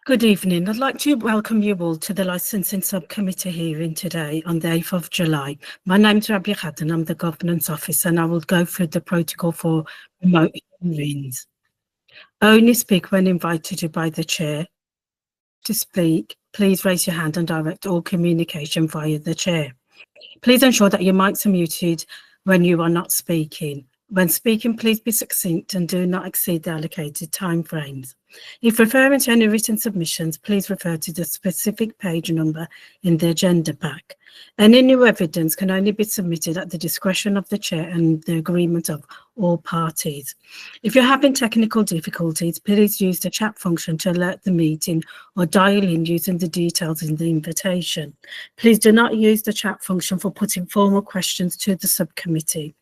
Good evening. I'd like to welcome you all to the Licensing Subcommittee hearing today on the 8th of July. My name's Rabia Khadan, I'm the Governance Officer, and I will go through the protocol for remote hearings. Only speak when invited by the Chair. To speak, please raise your hand and direct all communication via the Chair. Please ensure that your mics are muted when you are not speaking. When speaking, please be succinct and do not exceed the allocated timeframes. If referring to any written submissions, please refer to the specific page number in the agenda pack. Any new evidence can only be submitted at the discretion of the Chair and the agreement of all parties. If you're having technical difficulties, please use the chat function to alert the meeting or dial in using the details in the invitation. Please do not use the chat function for putting formal questions to the subcommittee.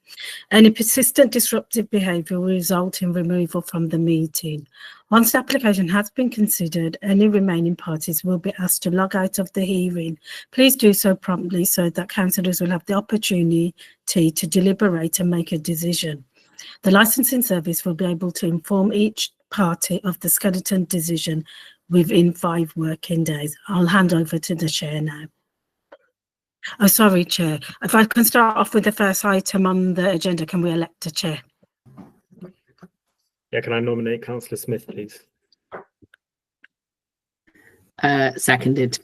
Any persistent disruptive behaviour will result in removal from the meeting. Once the application has been considered, any remaining parties will be asked to log out of the hearing. Please do so promptly so that councillors will have the opportunity to deliberate and make a decision. The licensing service will be able to inform each party of the skeleton decision within 5 working days. I'll hand over to the Chair now. Oh, sorry, Chair. If I can start off with the first item on the agenda, can we elect a Chair? Yeah, can I nominate Councillor Smith, please? Seconded.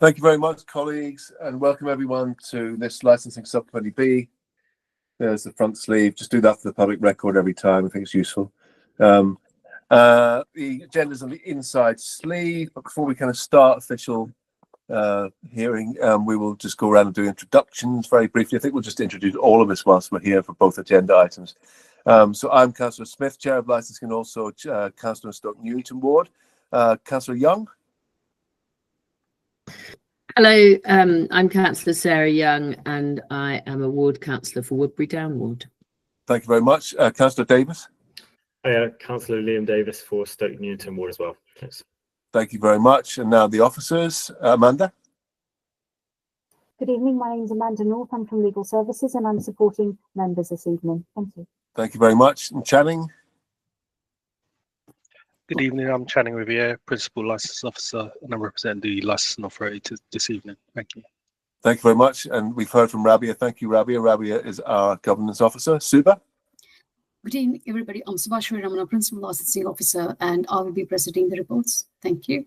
Thank you very much, colleagues, and welcome everyone to this Licensing Subcommittee B. There's the front sleeve. Just do that for the public record every time. I think it's useful. The agenda's on the inside sleeve, but before we kind of start official hearing, we will just go around and do introductions very briefly. I think we'll just introduce all of us whilst we're here for both agenda items. So I'm Councillor Smith, Chair of Licensing, and also Councillor Stoke Newington Ward. Councillor Young. Hello, I'm Councillor Sarah Young, and I am a ward councillor for Woodbury Down Ward. Thank you very much. Councillor Davis. Councillor Liam Davis for Stoke Newington Ward as well. Thanks. Thank you very much. And now the officers. Amanda. Good evening. My name is Amanda North. I'm from Legal Services and I'm supporting members this evening. Thank you. Thank you very much. And Channing. Good evening. I'm Channing Riviere, Principal Licence Officer, and I represent the Licensing Authority this evening. Thank you. Thank you very much. And we've heard from Rabia. Thank you, Rabia. Rabia is our Governance Officer. Suba. Good evening, everybody. I'm Subhash Ramana, a Principal Licensing Officer, and I will be presenting the reports. Thank you.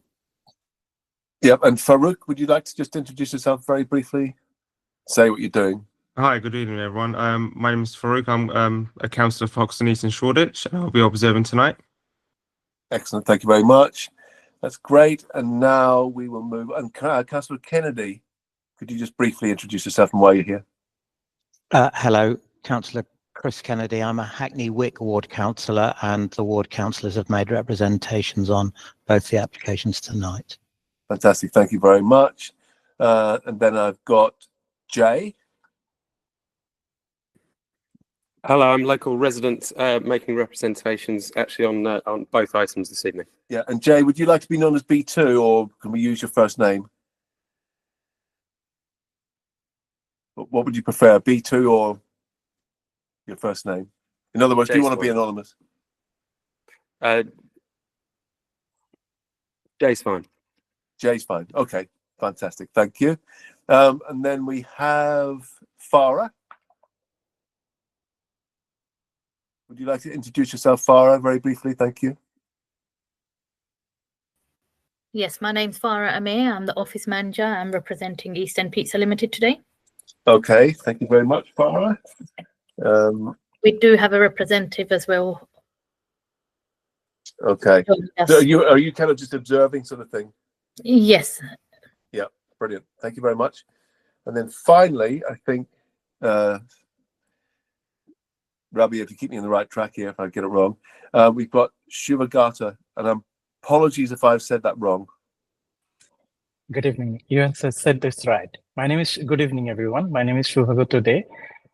Yep. And Farouk, would you like to just introduce yourself very briefly? Say what you're doing. Hi, good evening, everyone. My name is Farouk. I'm a councillor for Hoxton East and Shoreditch, and I'll be observing tonight. Excellent. Thank you very much. That's great. And now we will move. And Councillor Kennedy, could you just briefly introduce yourself and why you're here? Hello, Councillor Chris Kennedy. I'm a Hackney Wick ward councillor, and the ward councillors have made representations on both the applications tonight. Fantastic. Thank you very much. And then I've got Jay. Hello, I'm local resident making representations actually on both items this evening. Yeah, and Jay, would you like to be known as B2 or can we use your first name? What would you prefer, B2 or your first name? In other words, do you want to be anonymous? Jay's fine. Jay's fine. Okay, fantastic. Thank you. And then we have Farah. Would you like to introduce yourself, Farah, very briefly? Thank you. Yes, my name's Farah Amir. I'm the office manager. I'm representing East End Pizza Limited today. Okay, thank you very much, Farah. We do have a representative as well. Okay. Yes. So are you kind of just observing sort of thing? Yes. Yeah, brilliant. Thank you very much. And then finally, I think, Rabia, if you keep me on the right track here, if I get it wrong, we've got Shivagata, and apologies if I've said that wrong. Good evening. You have said this right. Good evening, everyone. My name is Shivagata Day.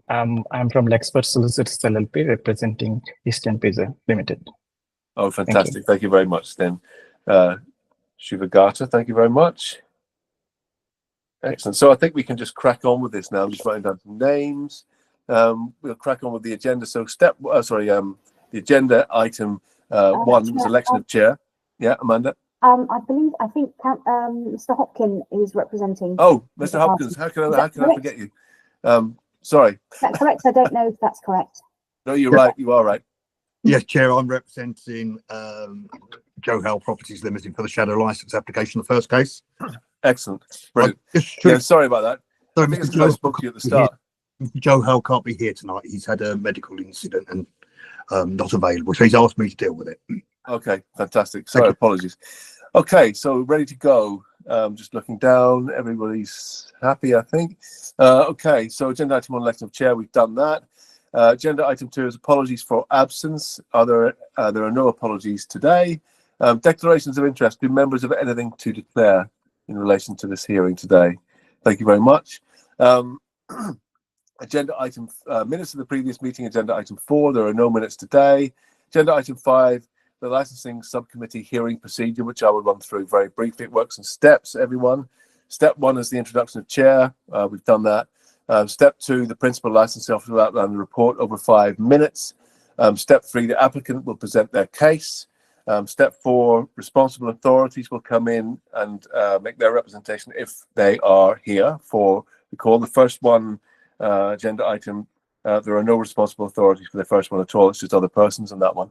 I'm from Lexpert Solicitors LLP, representing Eastern Pizza Limited. Oh, fantastic. Thank you very much, then. Shivagata, thank you very much. Excellent. So I think we can just crack on with this now. I'm just writing down some names. We'll crack on with the agenda. So the agenda item 1 was election of chair. Yeah, Amanda. I think Mr. Hopkin is representing. Oh, Mr. Hopkins, how can I forget you? Sorry. Is that correct? I don't know if that's correct. No, you're right. You are right. Yes, Chair, I'm representing Joe Howell Properties Limited for the shadow license application, the first case. Excellent. Brilliant. Yeah, sorry about that. So I think it's close book you at the start. Joe Howell can't be here tonight. He's had a medical incident and not available. So he's asked me to deal with it. Okay, fantastic. Sorry, apologies. Okay, so ready to go. Just looking down, everybody's happy, I think. Okay, so agenda item 1, election of chair, we've done that. Agenda item 2 is apologies for absence. There are no apologies today. Declarations of interest. Do members have anything to declare in relation to this hearing today? Thank you very much. Agenda item minutes of the previous meeting. Agenda item 4. There are no minutes today. Agenda item 5. The licensing subcommittee hearing procedure, which I will run through very briefly. It works in steps, everyone. Step 1 is the introduction of chair. We've done that. Step 2, the principal licensing officer will outline the report over 5 minutes. Step 3, the applicant will present their case. Step 4, responsible authorities will come in and make their representation if they are here for the call. The first one, agenda item, there are no responsible authorities for the first one at all. It's just other persons on that one.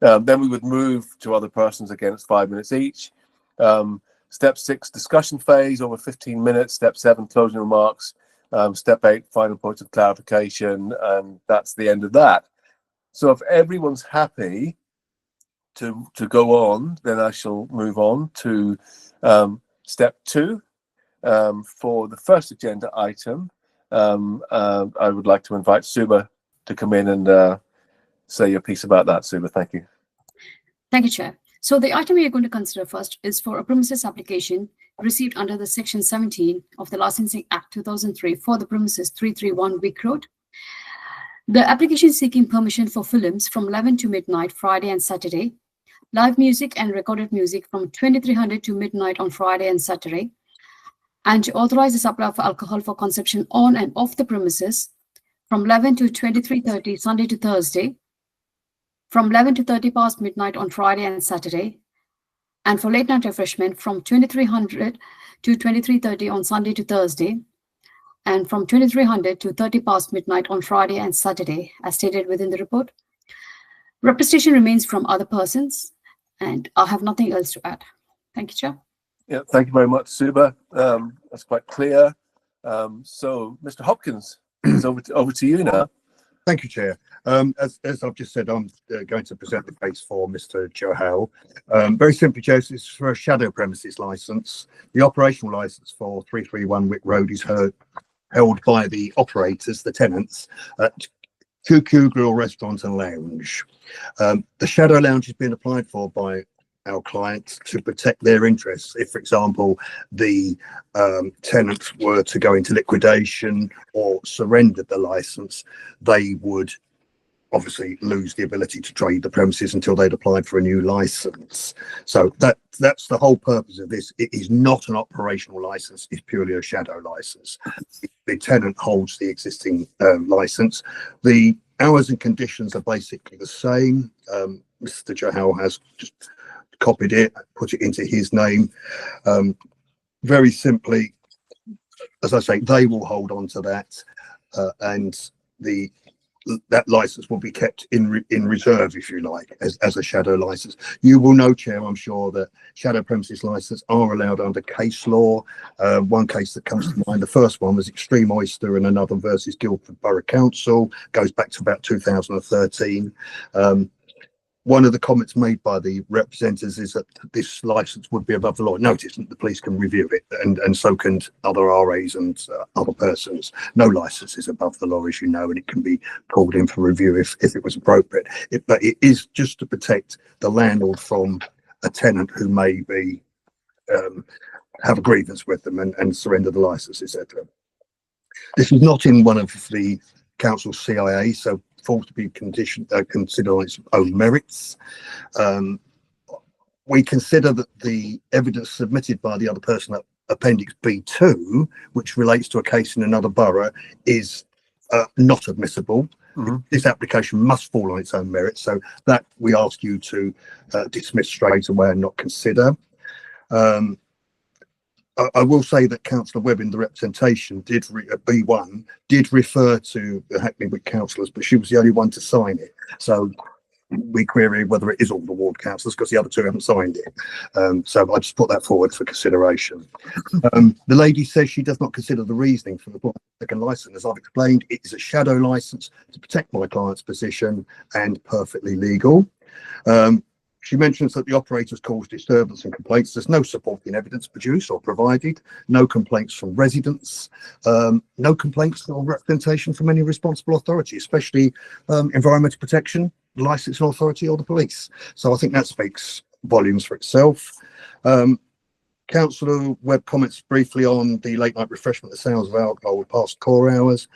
Then we would move to other persons. Again, it's 5 minutes each. Step 6, discussion phase over 15 minutes. Step 7, closing remarks. Step 8, final points of clarification, and that's the end of that. So if everyone's happy to go on, then I shall move on to step 2. For the first agenda item, I would like to invite Suba to come in and say your piece about that. Suba, thank you. Thank you, Chair. So the item we are going to consider first is for a premises application received under the Section 17 of the Licensing Act 2003 for the premises 331 Wick Road. The application is seeking permission for films from 11 to midnight, Friday and Saturday, live music and recorded music from 2300 to midnight on Friday and Saturday, and to authorize the supply of alcohol for consumption on and off the premises from 11 to 23:30 Sunday to Thursday, from 11 to 30 past midnight on Friday and Saturday, and for late night refreshment from 2300 to 23:30 on Sunday to Thursday, and from 2300 to 30 past midnight on Friday and Saturday, as stated within the report. Representation remains from other persons, and I have nothing else to add. Thank you, Chair. Yeah, thank you very much, Suba. That's quite clear. So, Mr. Hopkins, it's over to you now. Thank you, Chair. As I've just said, I'm going to present the case for Mr. Joe Howell. Very simply, Joe, it's for a shadow premises license. The operational license for 331 Wick Road is held by the operators, the tenants, at QQ Grill Restaurant and Lounge. The shadow lounge has been applied for by our clients to protect their interests. If, for example, the tenants were to go into liquidation or surrender the license, they would obviously lose the ability to trade the premises until they'd applied for a new license. So that's the whole purpose of this. It is not an operational license, it's purely a shadow license. The tenant holds the existing license. The hours and conditions are basically the same. Mr. Joe Howell has just copied it, put it into his name. Very simply, as I say, they will hold on to that, and that license will be kept in reserve, if you like, as a shadow license. You will know, Chair, I'm sure, that shadow premises license are allowed under case law. One case that comes to mind, the first one was Extreme Oyster and Another versus Guildford Borough Council, goes back to about 2013. One of the comments made by the representatives is that this license would be above the law. No, it isn't. The police can review it, and so can other RAs and other persons. No license is above the law, as you know, and it can be called in for review if it was appropriate. But it is just to protect the landlord from a tenant who may be have a grievance with them and surrender the license, etc. This is not in one of the council's CIA, so falls to be considered on its own merits. We consider that the evidence submitted by the other person at Appendix B2, which relates to a case in another borough, is not admissible. This application must fall on its own merits, so that we ask you to dismiss straight away and not consider. I will say that Councillor Webb in the representation did B1 did refer to the Hackney Wick councillors, but she was the only one to sign it. So we query whether it is all the ward councillors because the other two haven't signed it. So I just put that forward for consideration. The lady says she does not consider the reasoning for the second licence. As I've explained, it is a shadow licence to protect my client's position and perfectly legal. She mentions that the operators caused disturbance and complaints. There's no supporting evidence produced or provided, no complaints from residents, no complaints or representation from any responsible authority, especially environmental protection, licensing authority or the police. So I think that speaks volumes for itself. Councillor Webb comments briefly on the late night refreshment and sales of alcohol past core hours.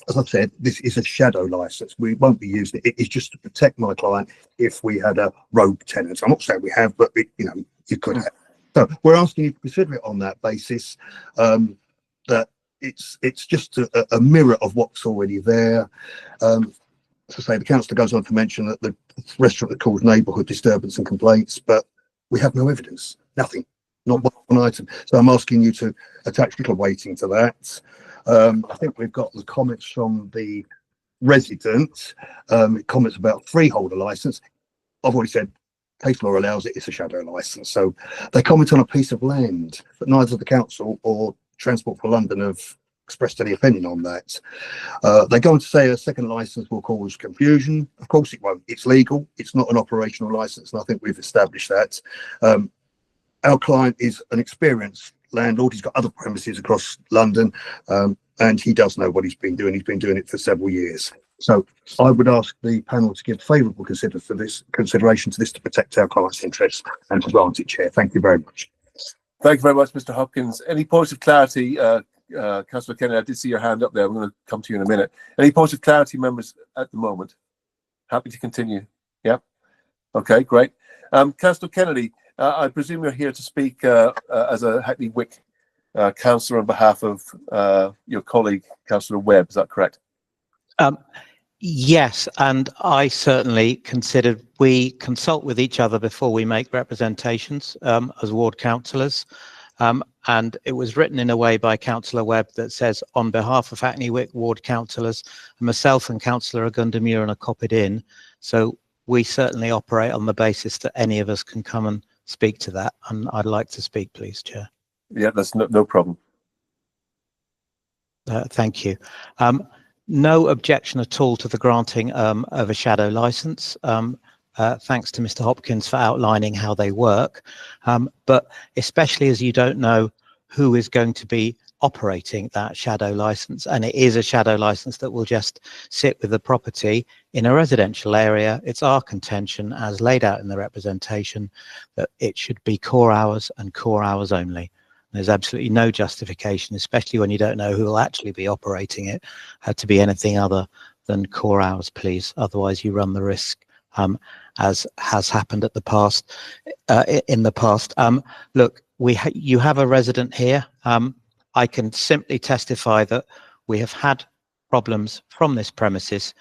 As I've said, this is a shadow license. We won't be using it. It is just to protect my client if we had a rogue tenant. I'm not saying we have, but you could have. So we're asking you to consider it on that basis, that it's just a mirror of what's already there. As I say, the councillor goes on to mention that the restaurant that caused neighbourhood disturbance and complaints, but we have no evidence, nothing, not one item. So I'm asking you to attach little weighting to that. I think we've got the comments from the resident. Comments about freeholder license. I've already said case law allows it. It's a shadow license. So they comment on a piece of land, but neither the council or Transport for London have expressed any opinion on that. They go on to say a second license will cause confusion. Of course it won't. It's legal. It's not an operational license, and I think we've established that. Our client is an experienced landlord. He's got other premises across London, and he does know what he's been doing. He's been doing it for several years. So I would ask the panel to give favourable consideration to this to protect our client's interests and to grant it, Chair. Thank you very much. Thank you very much, Mr. Hopkins. Any points of clarity? Councillor Kennedy, I did see your hand up there. I'm going to come to you in a minute. Any points of clarity, members, at the moment? Happy to continue. Yeah. Okay, great. Councillor Kennedy, I presume you're here to speak as a Hackney Wick councillor on behalf of your colleague, Councillor Webb. Is that correct? Yes, and I certainly considered we consult with each other before we make representations as ward councillors. And it was written in a way by Councillor Webb that says, on behalf of Hackney Wick ward councillors, myself and Councillor Agundamuran are copied in. So we certainly operate on the basis that any of us can come and speak to that. And I'd like to speak, please, Chair. Yeah, that's no problem. Thank you. No objection at all to the granting of a shadow licence. Thanks to Mr. Hopkins for outlining how they work. But especially as you don't know who is going to be operating that shadow licence, and it is a shadow licence that will just sit with the property in a residential area, it's our contention, as laid out in the representation, that it should be core hours and core hours only. There's absolutely no justification, especially when you don't know who will actually be operating it, to be anything other than core hours, please. Otherwise, you run the risk, as has happened in the past. Look, you have a resident here. I can simply testify that we have had problems from this premises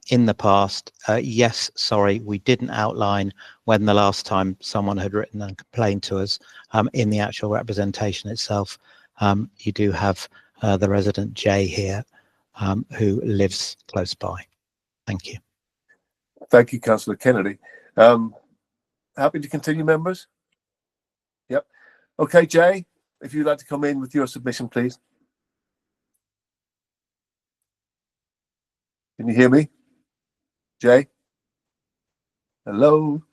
in the past. Yes, sorry, we didn't outline when the last time someone had written and complained to us in the actual representation itself. You do have the resident Jay here who lives close by. Thank you. Thank you, Councillor Kennedy. Happy to continue, members? Yep. Okay, Jay, if you'd like to come in with your submission, please. Can you hear me? Jay? Hello?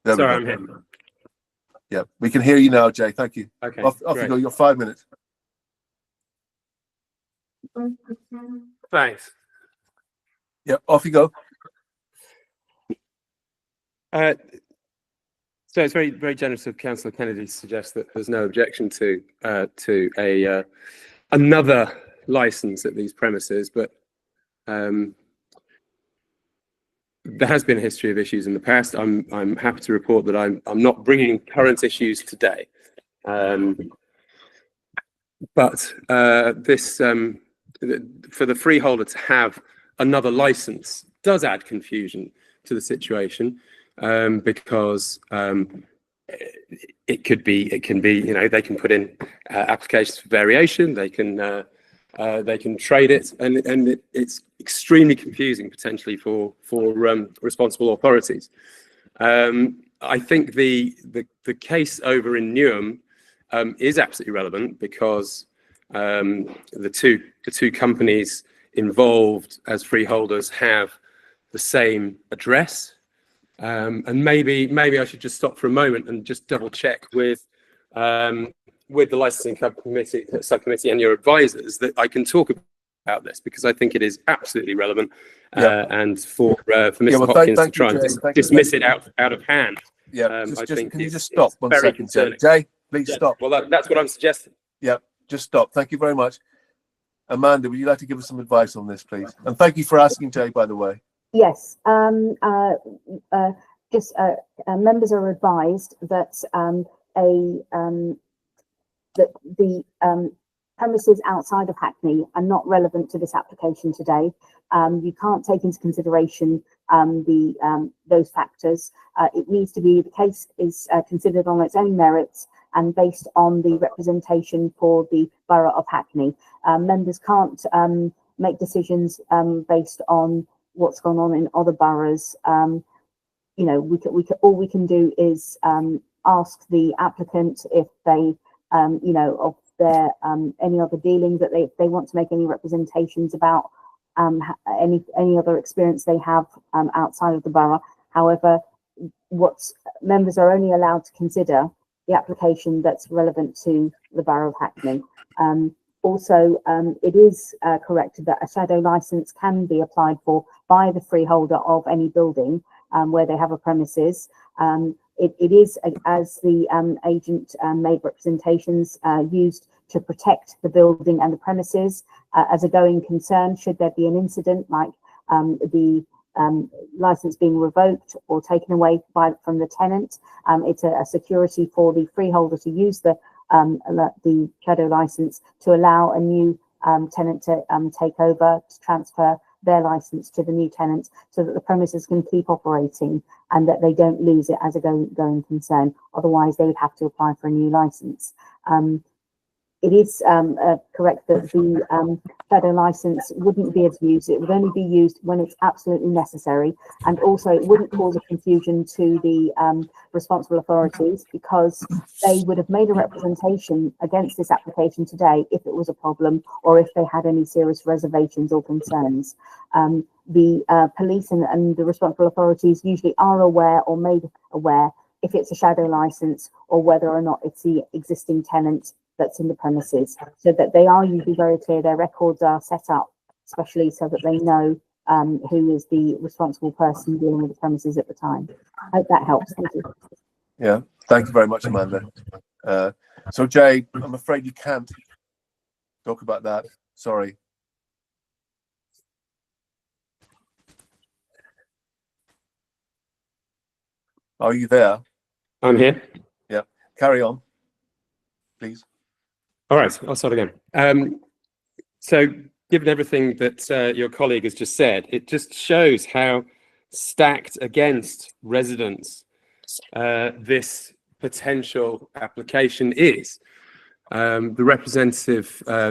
There Sorry, we go. I'm here. Yeah, we can hear you now, Jay. Thank you. Okay. Off you go. Your 5 minutes. Thanks. Yeah, off you go. So it's very, very generous of Councillor Kennedy to suggest that there's no objection to another licence at these premises, but there has been a history of issues in the past. I'm happy to report that I'm not bringing current issues today, but this for the freeholder to have another licence does add confusion to the situation. because it can be, you know, they can put in applications for variation, they can trade it, and it's extremely confusing potentially for responsible authorities. I think the case over in Newham is absolutely relevant because the two companies involved as freeholders have the same address, and maybe I should just stop for a moment and just double check with the licensing subcommittee and your advisors that I can talk about this, because I think it is absolutely relevant, and for Mr. Hopkins to try and dismiss it out of hand. Yeah, I think can you just stop 1 second, Jay? Jay, please stop. Well, that's what I'm suggesting. Yeah, just stop. Thank you very much. Amanda, would you like to give us some advice on this, please? And thank you for asking, Jay, by the way. Yes. Members are advised that the premises outside of Hackney are not relevant to this application today. You can't take into consideration those factors. It needs to be, the case is considered on its own merits and based on the representation for the Borough of Hackney. Members can't make decisions based on what's gone on in other boroughs. You know, all we can do is ask the applicant if they, you know, of their any other dealings, that they want to make any representations about any other experience they have outside of the borough. However, members are only allowed to consider the application that's relevant to the Borough of Hackney. Also, it is correct that a shadow license can be applied for by the freeholder of any building where they have a premises. It is, as the agent made representations, used to protect the building and the premises as a going concern should there be an incident like the license being revoked or taken away from the tenant. It's a security for the freeholder to use the shadow license to allow a new tenant to take over, to transfer their license to the new tenant, so that the premises can keep operating and that they don't lose it as a going concern. Otherwise, they would have to apply for a new license. It is correct that the shadow license wouldn't be abused. It would only be used when it's absolutely necessary. And also it wouldn't cause a confusion to the responsible authorities, because they would have made a representation against this application today if it was a problem or if they had any serious reservations or concerns. The police and the responsible authorities usually are aware or made aware if it's a shadow license or whether or not it's the existing tenant that's in the premises, so that they are usually very clear. Their records are set up, especially so that they know who is the responsible person dealing with the premises at the time. I hope that helps. Thank you. Yeah, thank you very much, Amanda. So Jay, I'm afraid you can't talk about that. Sorry. Are you there? I'm here. Yeah, carry on, please. All right, I'll start again. So given everything that your colleague has just said, it just shows how stacked against residents this potential application is. The representative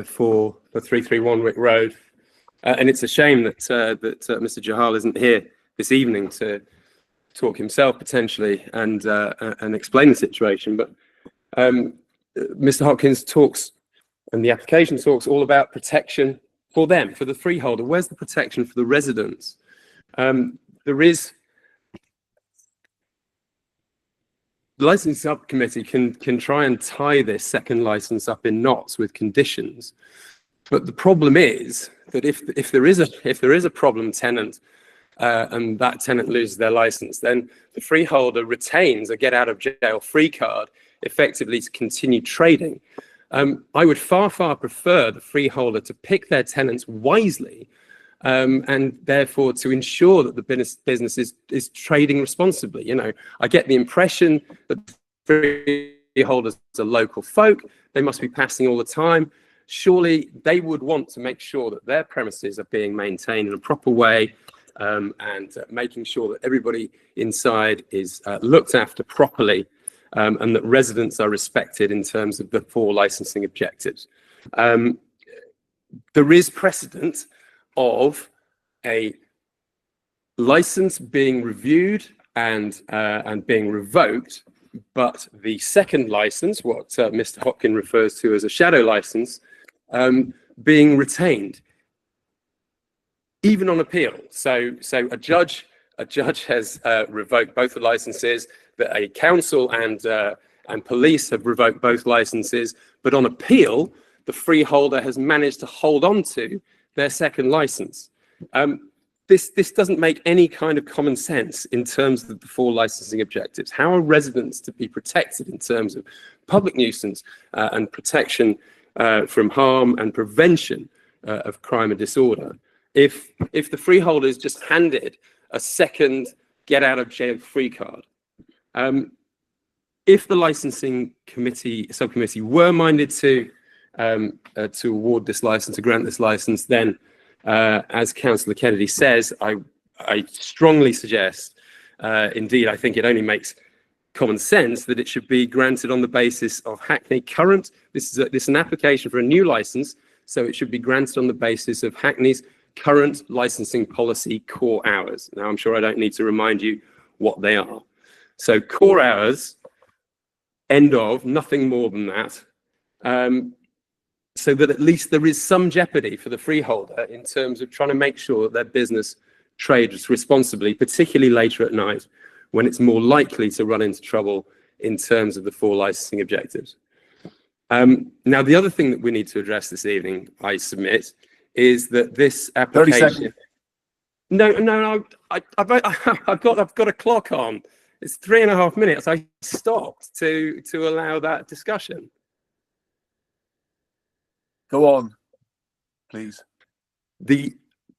for the 331 Wick Road, and it's a shame that Mr. Johal isn't here this evening to talk himself potentially and explain the situation, but Mr. Hopkins talks, and the application talks all about protection for them, for the freeholder. Where's the protection for the residents? There is, the licensing subcommittee can try and tie this second license up in knots with conditions, but the problem is that if there is a problem tenant and that tenant loses their license, then the freeholder retains a get out of jail free card effectively to continue trading. I would far prefer the freeholder to pick their tenants wisely and therefore to ensure that the business is trading responsibly. You know, I get the impression that freeholders are local folk. They must be passing all the time. Surely they would want to make sure that their premises are being maintained in a proper way and making sure that everybody inside is looked after properly, and that residents are respected in terms of the 4 licensing objectives. There is precedent of a license being reviewed and being revoked, but the second license, what Mr. Hopkin refers to as a shadow license, being retained, even on appeal. So a judge has revoked both the licenses, that a council and police have revoked both licenses, but on appeal, the freeholder has managed to hold on to their second license. This doesn't make any kind of common sense in terms of the 4 licensing objectives. How are residents to be protected in terms of public nuisance and protection from harm and prevention of crime and disorder if the freeholder is just handed a second get out of jail free card? If the licensing subcommittee were minded to award this license, to grant this license, then as Councillor Kennedy says, I strongly suggest, indeed I think it only makes common sense, that it should be granted on the basis of Hackney current. This is an application for a new license, so it should be granted on the basis of Hackney's current licensing policy core hours. Now, I'm sure I don't need to remind you what they are. So core hours, end of, nothing more than that. So that at least there is some jeopardy for the freeholder in terms of trying to make sure that their business trades responsibly, particularly later at night, when it's more likely to run into trouble in terms of the 4 licensing objectives. Now, the other thing that we need to address this evening, I submit, is that this application... 30 seconds. No, I've got a clock on. It's 3.5 minutes. I stopped to allow that discussion. Go on, please. The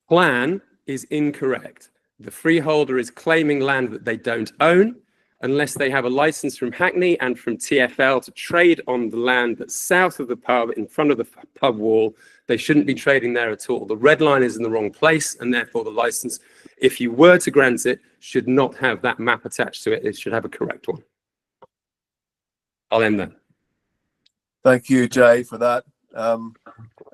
plan is incorrect. The freeholder is claiming land that they don't own unless they have a license from Hackney and from TfL to trade on the land that's south of the pub, in front of the pub wall. They shouldn't be trading there at all. The red line is in the wrong place, and therefore the license, if you were to grant it, should not have that map attached to it. It should have a correct one. I'll end there. Thank you, Jay, for that.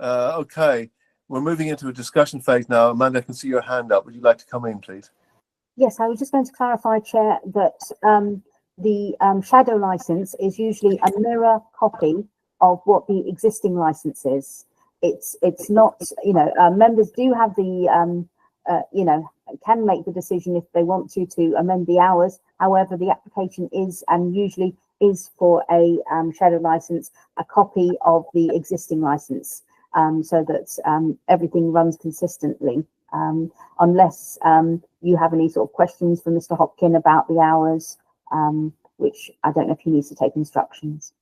Okay, we're moving into a discussion phase now. Amanda, I can see your hand up. Would you like to come in, please? Yes, I was just going to clarify, Chair, that the shadow license is usually a mirror copy of what the existing license is. It's not, members do have the, can make the decision if they want to amend the hours. However, the application is, and usually is for a shadow license, a copy of the existing license, so that everything runs consistently. Unless you have any sort of questions from Mr. Hopkin about the hours, which I don't know if he needs to take instructions.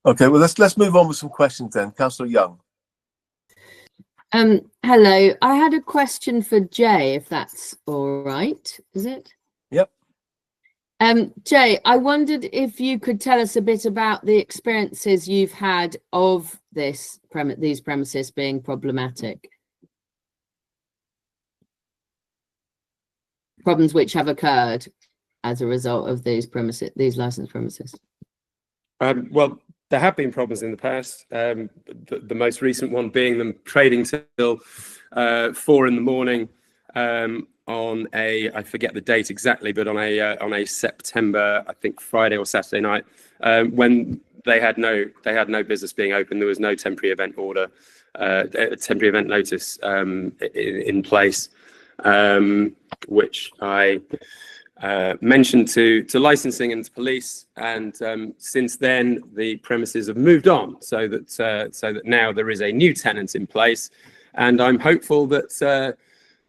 Okay, well, let's move on with some questions then. Councillor Young. Hello, I had a question for Jay, if that's all right. Is it? Yep. Jay, I wondered if you could tell us a bit about the experiences you've had of these premises being problematic. Problems which have occurred as a result of these licensed premises. Well, there have been problems in the past. The most recent one being them trading till 4 in the morning on a, I forget the date exactly, but on a September, I think Friday or Saturday night, when they had no business being open. There was no temporary event order, temporary event notice in place, which I mentioned to licensing and to police, and since then the premises have moved on, so that now there is a new tenant in place, and I'm hopeful that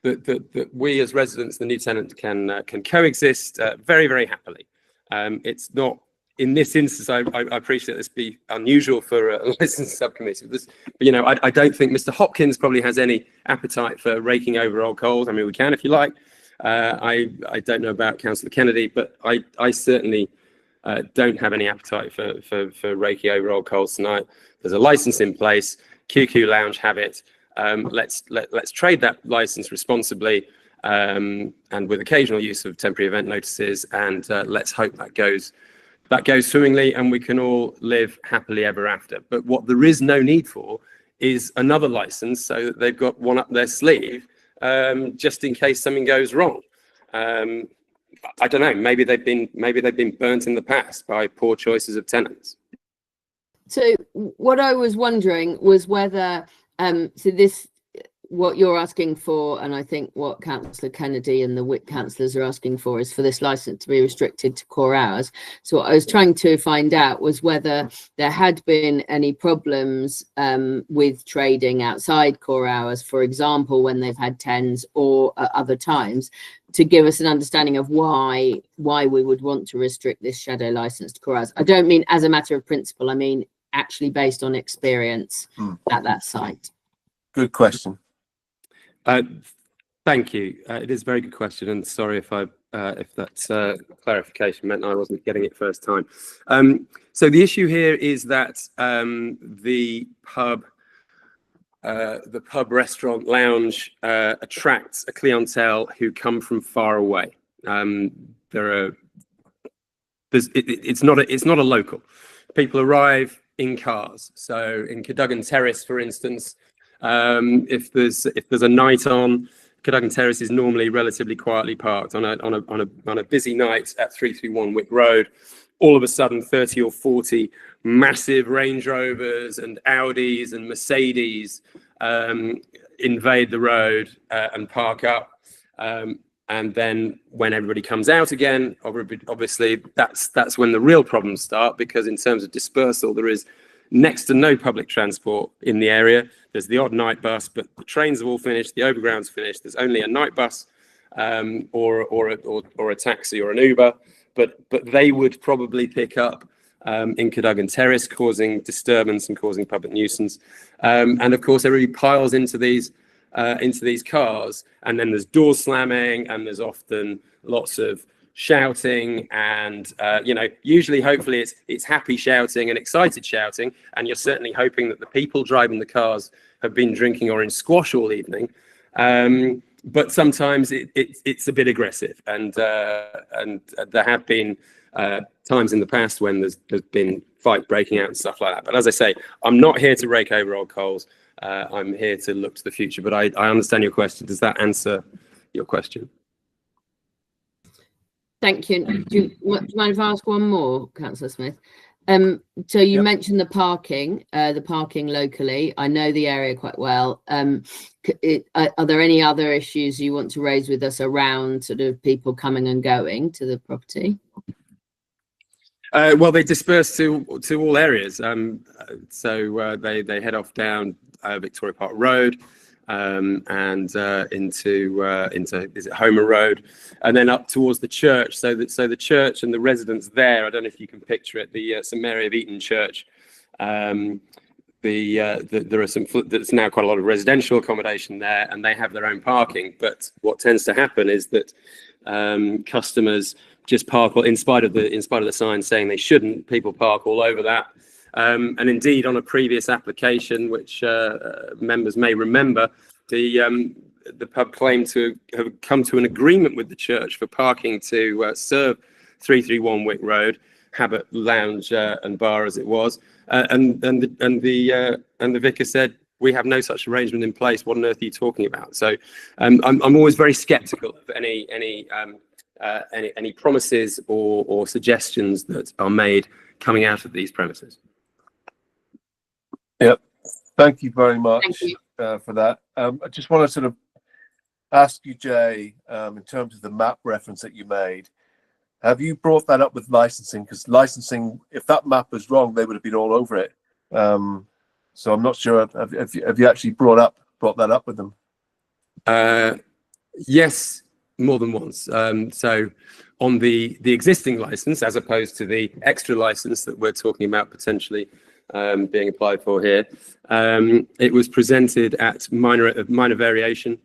that we as residents, the new tenant, can coexist very, very happily. It's not, in this instance, I appreciate this be unusual for a licensing subcommittee, but I don't think Mr. Hopkins probably has any appetite for raking over old coals. I mean, we can if you like. I don't know about Councillor Kennedy, but I certainly don't have any appetite for raking over old coals tonight. There's a license in place. QQ Lounge have it. Let's trade that license responsibly and with occasional use of temporary event notices, and let's hope that goes swimmingly and we can all live happily ever after. But what there is no need for is another license, so that they've got one up their sleeve just in case something goes wrong. I don't know. Maybe they've been burnt in the past by poor choices of tenants. So what I was wondering was whether what you're asking for, and I think what Councillor Kennedy and the WIC councillors are asking for, is for this licence to be restricted to core hours. So what I was trying to find out was whether there had been any problems with trading outside core hours, for example, when they've had 10s or at other times, to give us an understanding of why we would want to restrict this shadow licence to core hours. I don't mean as a matter of principle, I mean actually based on experience at that site. Good question. Thank you. It is a very good question, and sorry if that clarification meant I wasn't getting it first time. So the issue here is that the pub, restaurant, lounge attracts a clientele who come from far away. It's not a local. People arrive in cars. So in Cadogan Terrace, for instance, if there's a night on, Cadogan Terrace is normally relatively quietly parked. On a busy night at 331 Wick Road, all of a sudden 30 or 40 massive Range Rovers and Audis and Mercedes invade the road and park up. And then when everybody comes out again, obviously that's when the real problems start, because in terms of dispersal, there is next to no public transport in the area. There's the odd night bus, but the trains have all finished, the overground's finished. There's only a night bus or a taxi or an Uber, but they would probably pick up in Cadogan Terrace, causing disturbance and causing public nuisance. And of course, everybody piles into these cars, and then there's door slamming, and there's often lots of shouting, and usually, hopefully, it's happy shouting and excited shouting, and you're certainly hoping that the people driving the cars have been drinking or in squash all evening. But sometimes it's a bit aggressive, and there have been times in the past when there's been fight breaking out and stuff like that. But as I say, I'm not here to rake over old coals. I'm here to look to the future. But I understand your question. Does that answer your question? Thank you. Do you mind if I ask one more, Councillor Smith? So you mentioned the parking locally. I know the area quite well. Are there any other issues you want to raise with us around sort of people coming and going to the property? Well, they disperse to all areas. So they head off down Victoria Park Road and into is it Homer Road, and then up towards the church. So the church and the residents there, I don't know if you can picture it, the St Mary of Eton Church. There are there's now quite a lot of residential accommodation there, and they have their own parking. But what tends to happen is that customers just park, well, in spite of the sign saying they shouldn't, people park all over that. And indeed, on a previous application, which members may remember, the pub claimed to have come to an agreement with the church for parking to serve 331 Wick Road, Habit Lounge and Bar as it was, and the vicar said, "We have no such arrangement in place. What on earth are you talking about?" So I'm always very sceptical of any promises or suggestions that are made coming out of these premises. Yep. Thank you very much for that. I just want to sort of ask you, Jay, in terms of the map reference that you made, have you brought that up with licensing? Because licensing, if that map was wrong, they would have been all over it. So I'm not sure. Have you actually brought that up with them? Yes, more than once. So on the existing license, as opposed to the extra license that we're talking about potentially being applied for here, it was presented at minor variation,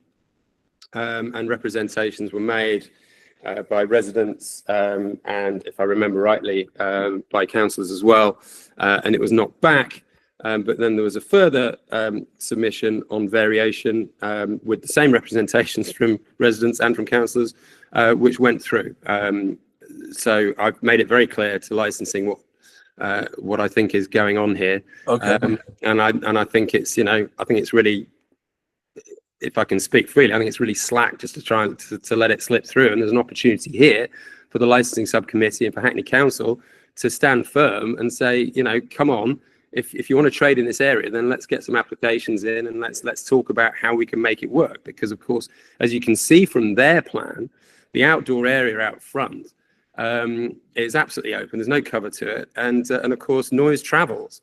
and representations were made by residents and, if I remember rightly, by councillors as well, and it was knocked back But then there was a further submission on variation with the same representations from residents and from councillors, which went through. So I've made it very clear to licensing what I think is going on here. Okay. And I think it's, you know, I think it's really, if I can speak freely, I think it's really slack just to try and to let it slip through. And there's an opportunity here for the licensing subcommittee and for Hackney Council to stand firm and say, you know, come on, if you want to trade in this area, then let's get some applications in and let's talk about how we can make it work. Because of course, as you can see from their plan, the outdoor area out front is absolutely open. There's no cover to it, and of course noise travels.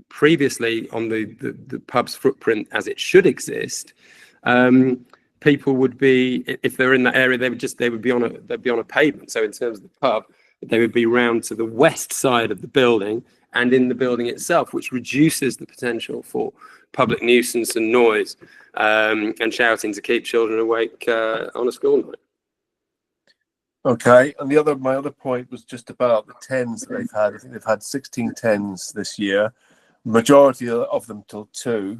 Previously on the pub's footprint as it should exist, people would be, if they're in that area, they'd be on a pavement. So in terms of the pub, they would be round to the west side of the building and in the building itself, which reduces the potential for public nuisance and noise and shouting to keep children awake on a school night. Okay, and my other point was just about the tens that they've had. I think they've had 16 tens this year, majority of them till 2,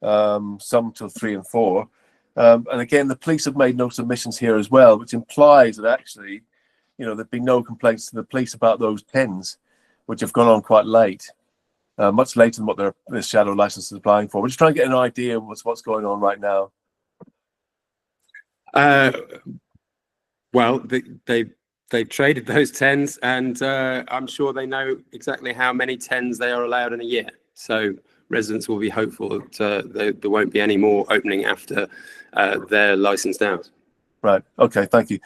some till 3 and 4. And again, the police have made no submissions here as well, which implies that actually, you know, there've been no complaints to the police about those tens, which have gone on quite late, much later than what this shadow license is applying for. We're just trying to get an idea of what's going on right now. Well, they've traded those tens, and I'm sure they know exactly how many tens they are allowed in a year. So residents will be hopeful that there won't be any more opening after they're licensed out. Right. Okay. Thank you.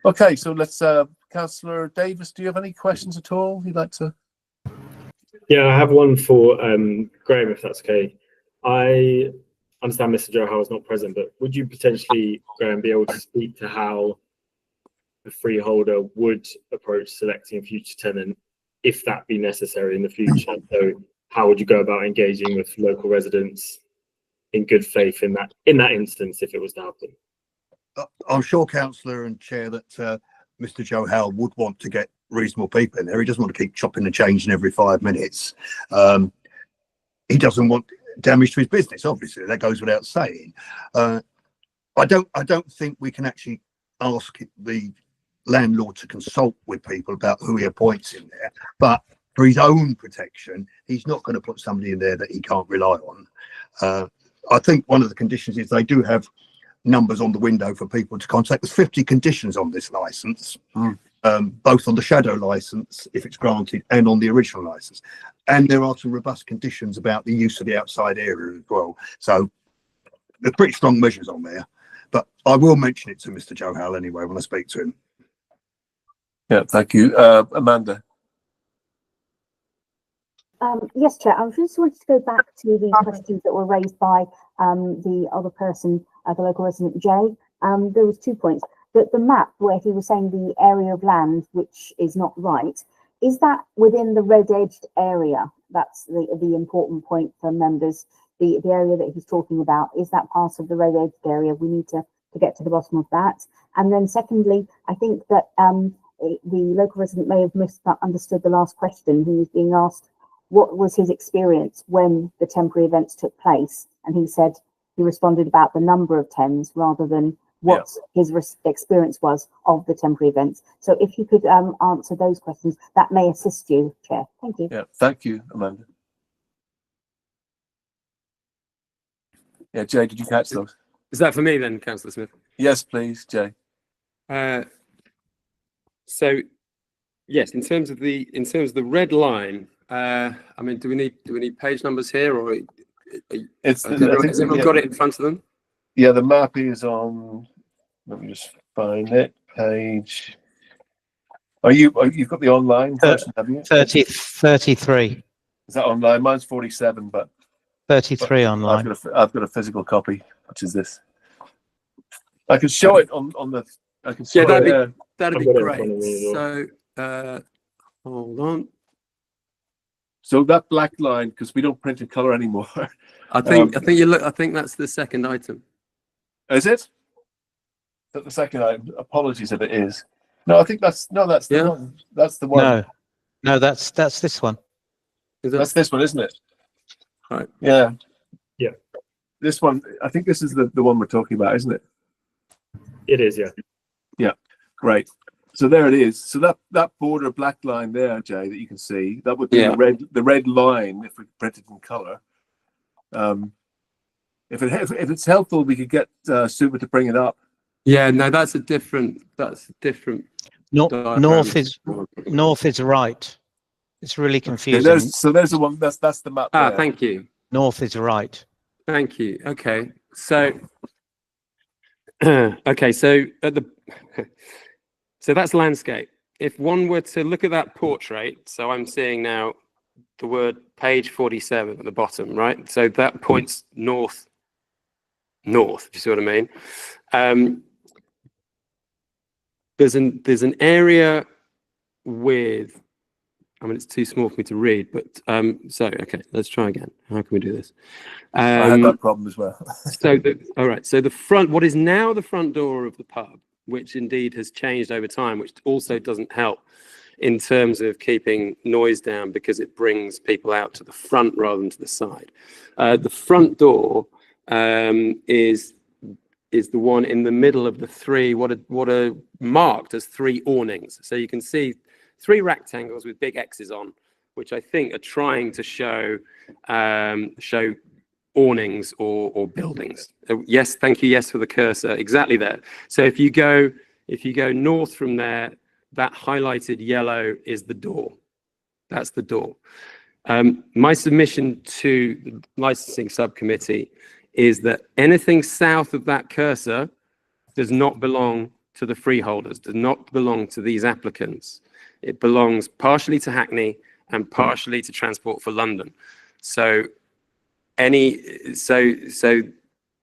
Okay. So let's, Councillor Davis, do you have any questions at all you'd like to? Yeah, I have one for Graham, if that's okay. I understand Mr. Joe Howell's not present, but would you potentially, Graham, be able to speak to how the freeholder would approach selecting a future tenant if that be necessary in the future? So how would you go about engaging with local residents in good faith in that instance if it was to happen? I'm sure, Councillor and Chair, that Mr. Joe Howell would want to get reasonable people in there. He doesn't want to keep chopping and changing every 5 minutes. He doesn't want damage to his business, obviously. That goes without saying. I don't think we can actually ask the landlord to consult with people about who he appoints in there, but for his own protection, he's not going to put somebody in there that he can't rely on. I think one of the conditions is they do have numbers on the window for people to contact. There's 50 conditions on this license, both on the shadow license, if it's granted, and on the original license. And there are some robust conditions about the use of the outside area as well. So there's pretty strong measures on there, but I will mention it to Mr. Joe Howell anyway when I speak to him. Yeah, thank you. Amanda. Yes, Chair. I just wanted to go back to the questions that were raised by the other person, the local resident, Jay. There was 2 points. The map where he was saying the area of land which is not right, is that within the red-edged area? That's the important point for members. The area that he's talking about, is that part of the red-edged area? We need to get to the bottom of that. And then secondly, I think that the local resident may have misunderstood the last question. He was being asked what was his experience when the temporary events took place, and he responded about the number of tens rather than what his experience was of the temporary events. So if you could answer those questions, that may assist you, Chair. Thank you. Yeah, thank you, Amanda. Yeah, Jay, did you catch those? Is that for me then, Councillor Smith? Yes, please, Jay. So yes, in terms of the red line, I mean, do we need page numbers here, or has everyone got it in front of them? Yeah, the map is on. Let me just find it. Page. You've got the online version, have you? 33. Is that online? Mine's 47, but 33 online. I've got a physical copy, which is this. I can show it on the. I can show that'd be great. So hold on. So that black line, because we don't print in color anymore. I think that's the second item. Is it? Is that the second item? Apologies if it is. No, I think that's the one. That's the one. No, that's this one. That's this one, isn't it? Right. Yeah. Yeah. This one, I think this is the one we're talking about, isn't it? It is, yeah. Yeah. Great. So there it is. So that border black line there, Jay, that you can see, that would be the red line if we print it in color. If it's helpful, we could get Suva to bring it up. Yeah, no, that's a different. North is right. It's really confusing. Okay, there's the one. That's the map. There. Thank you. North is right. Thank you. Okay, so okay, so so that's landscape. If one were to look at that portrait, so I'm seeing now the word page 47 at the bottom, right? So that points north. North, do you see what I mean? There's an area with, I mean, it's too small for me to read, but so okay, let's try again. How can we do this? I had that problem as well. All right, so the front, what is now the front door of the pub, which indeed has changed over time, which also doesn't help in terms of keeping noise down because it brings people out to the front rather than to the side. The front door is the one in the middle of the three, what are marked as three awnings. So you can see three rectangles with big X's on, which I think are trying to show awnings or buildings. Yes, thank you. Yes, for the cursor, exactly there. So if you go north from there, that highlighted yellow is the door. That's the door. My submission to the licensing subcommittee is that anything south of that cursor does not belong to the freeholders, does not belong to these applicants. It belongs partially to Hackney and partially to Transport for London. So there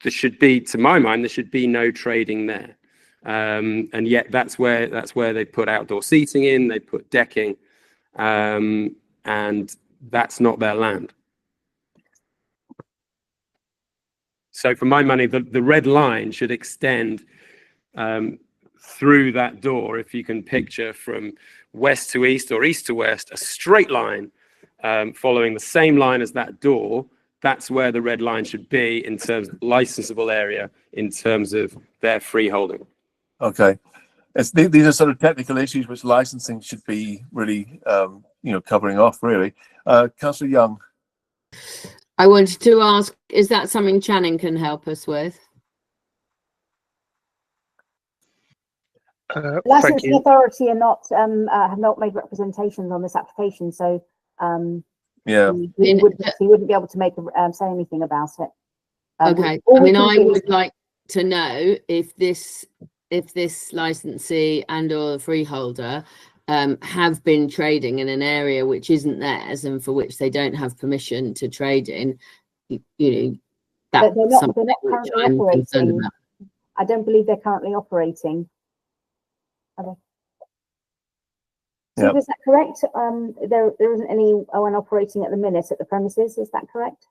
should be, to my mind, there should be no trading there. And yet that's where they put outdoor seating in, they put decking, and that's not their land. So for my money, the red line should extend through that door. If you can picture from west to east or east to west, a straight line following the same line as that door, that's where the red line should be in terms of licensable area, in terms of their freeholding. Okay. These are sort of technical issues which licensing should be really, covering off, really. Councillor Young. I wanted to ask, is that something Channing can help us with? Licensing authority are not have not made representations on this application, so yeah, he wouldn't be able to make say anything about it. Okay, I mean, I would like to know if this licensee and or freeholder have been trading in an area which isn't theirs and for which they don't have permission to trade in, that's they're not something currently I'm concerned operating. about. I don't believe they're currently operating. Are they? Yep. So is that correct? There isn't any ON operating at the minute at the premises. Is that correct?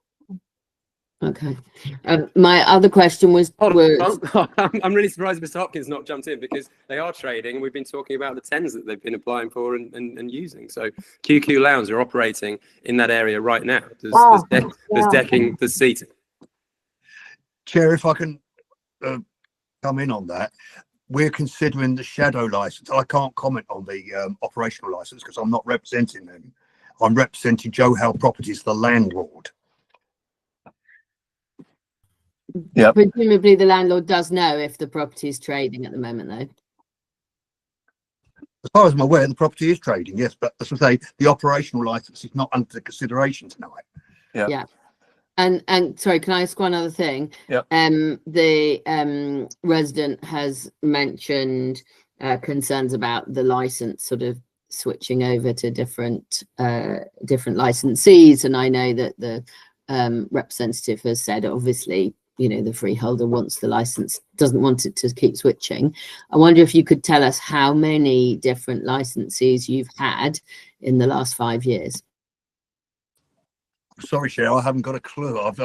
Okay. My other question was, I'm really surprised Mr. Hopkins not jumped in, because they are trading. We've been talking about the tens that they've been applying for and using. So QQ Lounge are operating in that area right now. There's decking, there's seating. Chair, if I can come in on that. We're considering the shadow license. I can't comment on the operational license because I'm not representing them. I'm representing Joe Howe Properties, the landlord. Yeah. Presumably the landlord does know if the property is trading at the moment, though. As far as I'm aware, the property is trading, yes, but as I say, the operational license is not under consideration tonight. Yeah. And sorry, can I ask one other thing? Yeah. The resident has mentioned concerns about the license sort of switching over to different licensees, and I know that the representative has said, obviously, the freeholder wants the license, doesn't want it to keep switching. I wonder if you could tell us how many different licensees you've had in the last 5 years. Sorry, Cheryl, I haven't got a clue. I've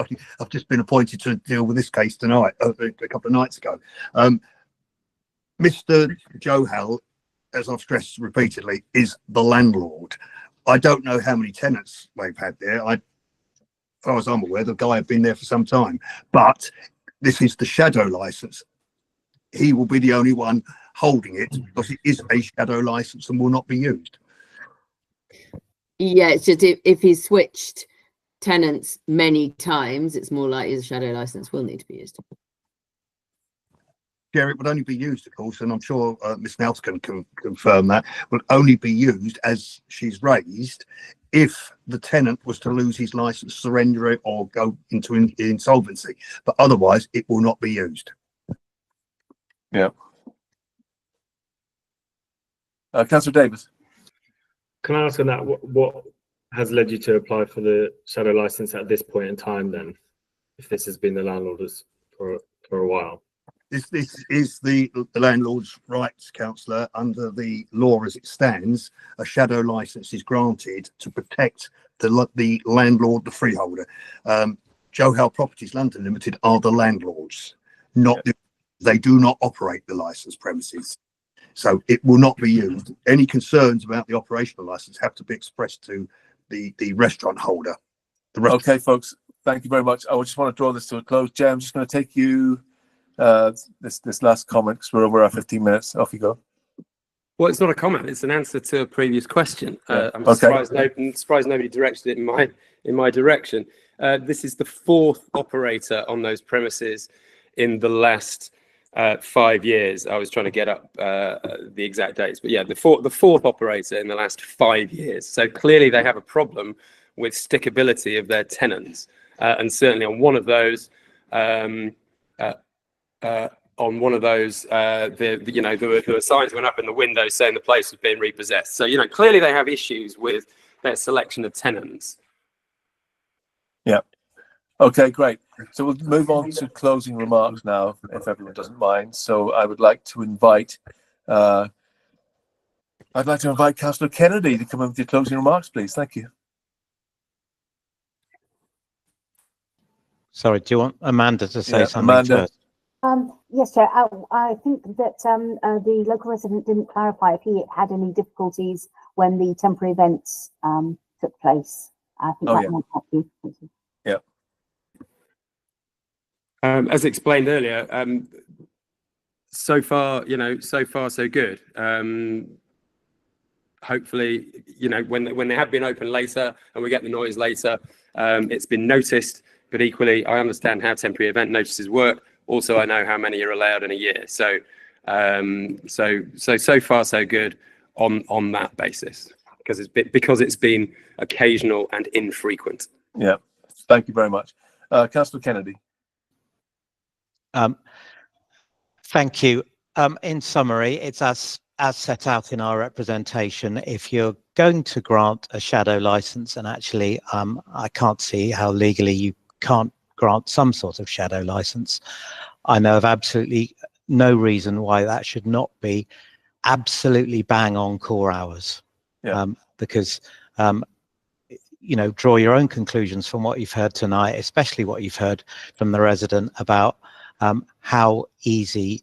just been appointed to deal with this case tonight, a couple of nights ago. Mr. Joe Howe, as I've stressed repeatedly, is the landlord. I don't know how many tenants they've had there. As far as I'm aware, the guy had been there for some time, but this is the shadow license. He will be the only one holding it because it is a shadow license and will not be used. Yeah, it's just if he's switched tenants many times, it's more likely the shadow license will need to be used. Yeah, it would only be used, of course, and I'm sure Ms. Nelson can confirm that, would only be used, as she's raised, if the tenant was to lose his license, surrender it, or go into insolvency. But otherwise, it will not be used. Yeah. Councillor Davis. Can I ask on that, what has led you to apply for the shadow license at this point in time then, if this has been the landlord's for a while? This is the landlord's rights, councillor. Under the law as it stands, a shadow license is granted to protect the landlord, the freeholder. Joe Howe Properties London Limited are the landlords, they do not operate the licensed premises. So it will not be used. Any concerns about the operational license have to be expressed to the restaurant holder. Okay, folks, thank you very much. I just want to draw this to a close. Jay, I'm just going to take you this last comment because we're over our 15 minutes. Off you go. Well, it's not a comment; it's an answer to a previous question. I'm Okay. surprised nobody directed it in my direction. This is the fourth operator on those premises in the last 5 years. I was trying to get up the exact dates, but yeah, the fourth operator in the last 5 years. So clearly they have a problem with stickability of their tenants, and certainly on one of those. There were signs went up in the window saying the place was being repossessed. So, clearly they have issues with their selection of tenants. Yeah. Okay, great. So we'll move on to closing remarks now, if everyone doesn't mind. So I would like to invite, Councillor Kennedy to come in with your closing remarks, please. Thank you. Sorry, do you want Amanda to say something Amanda. first? Yes, Chair. I think that the local resident didn't clarify if he had any difficulties when the temporary events took place. I think that might help you. Thank you. Yeah. As explained earlier, so far so good. Hopefully, when they have been open later and we get the noise later, it's been noticed. But equally, I understand how temporary event notices work. Also, I know how many are allowed in a year. So far so good on that basis, because it's been occasional and infrequent. Yeah. Thank you very much, Councillor Kennedy. Thank you. In summary, it's as set out in our representation. If you're going to grant a shadow license, and actually, I can't see how legally you can't grant some sort of shadow license. I know of absolutely no reason why that should not be absolutely bang on core hours. Yeah. Because draw your own conclusions from what you've heard tonight, especially what you've heard from the resident about how easy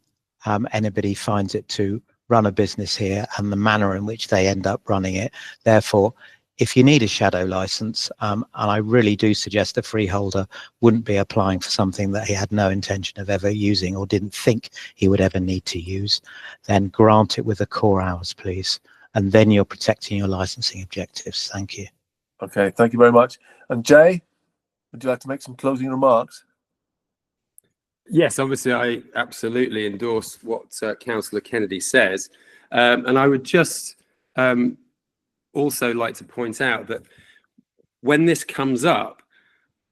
anybody finds it to run a business here and the manner in which they end up running it. Therefore, if you need a shadow license, and I really do suggest the freeholder wouldn't be applying for something that he had no intention of ever using or didn't think he would ever need to use, then grant it with the core hours, please. And then you're protecting your licensing objectives. Thank you. Okay, thank you very much. And Jay, would you like to make some closing remarks? Yes, obviously, I absolutely endorse what Councillor Kennedy says. And I would just also like to point out that when this comes up,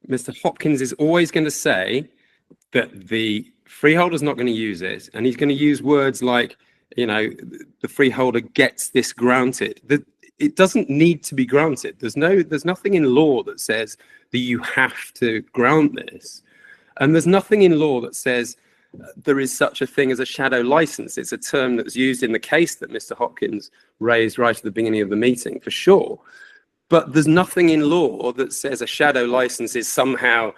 Mr. Hopkins is always going to say that the freeholder's not going to use it. And he's going to use words like, the freeholder gets this granted. It doesn't need to be granted. There's nothing in law that says that you have to grant this. And there's nothing in law that says there is such a thing as a shadow license. It's a term that's used in the case that Mr. Hopkins raised right at the beginning of the meeting, for sure. But there's nothing in law that says a shadow license is somehow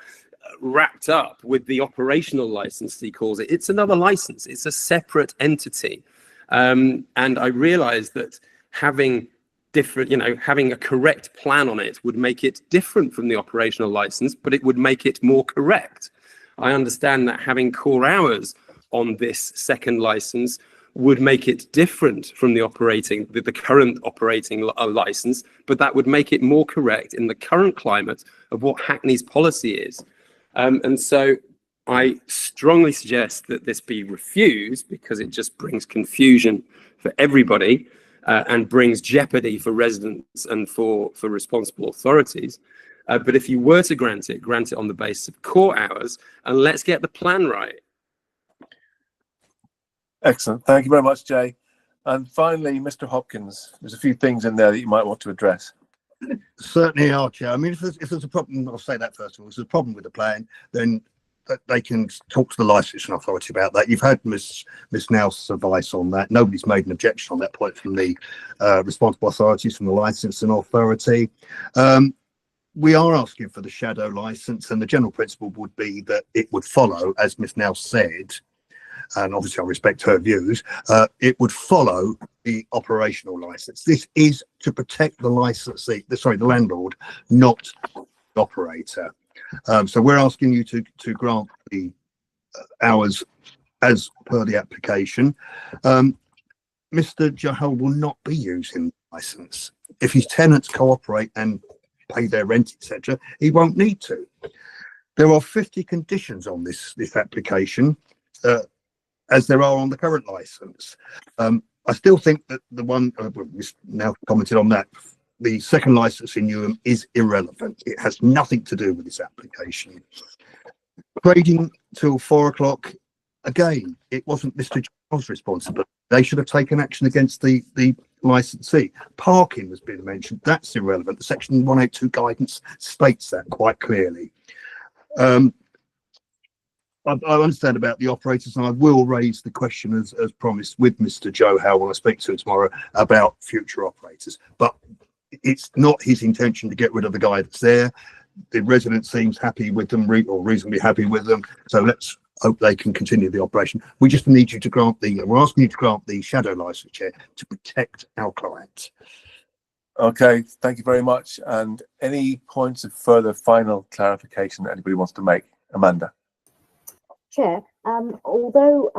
wrapped up with the operational license, he calls it. It's another license. It's a separate entity. And I realize that having different, having a correct plan on it would make it different from the operational license, but it would make it more correct. I understand that having core hours on this second license would make it different from the current operating license, but that would make it more correct in the current climate of what Hackney's policy is. And so I strongly suggest that this be refused, because it just brings confusion for everybody and brings jeopardy for residents and for responsible authorities. But if you were to grant it on the basis of core hours, and let's get the plan right. Excellent. Thank you very much, Jay. And finally, Mr. Hopkins, there's a few things in there that you might want to address. Certainly are, Chair. I mean, if there's a problem, I'll say that first of all. If there's a problem with the plan, then they can talk to the licensing authority about that. You've had Ms Nels's advice on that. Nobody's made an objection on that point from the responsible authorities, from the licensing authority. We are asking for the shadow license, and the general principle would be that it would follow, as Ms Nels said, and obviously I respect her views, it would follow the operational license. This is to protect the licensee, the landlord, not the operator. So we're asking you to grant the hours as per the application. Mr. Johal will not be using the license. If his tenants cooperate and pay their rent, etc., he won't need to. There are 50 conditions on this application, as there are on the current license. I still think that the one, we've now commented on that, the second license in Newham is irrelevant. It has nothing to do with this application. Trading till 4 o'clock, again, it wasn't Mr. John's responsibility. They should have taken action against the licensee. Parking has been mentioned. That's irrelevant. The Section 182 guidance states that quite clearly. I understand about the operators, and I will raise the question as promised with Mr. Johal when I speak to him tomorrow about future operators. But it's not his intention to get rid of the guy that's there. The resident seems happy with them, or reasonably happy with them. So let's hope they can continue the operation. We just need you to grant we're asking you to grant the shadow license, Chair, to protect our client. Okay, thank you very much. And any points of further final clarification that anybody wants to make? Amanda. Chair, although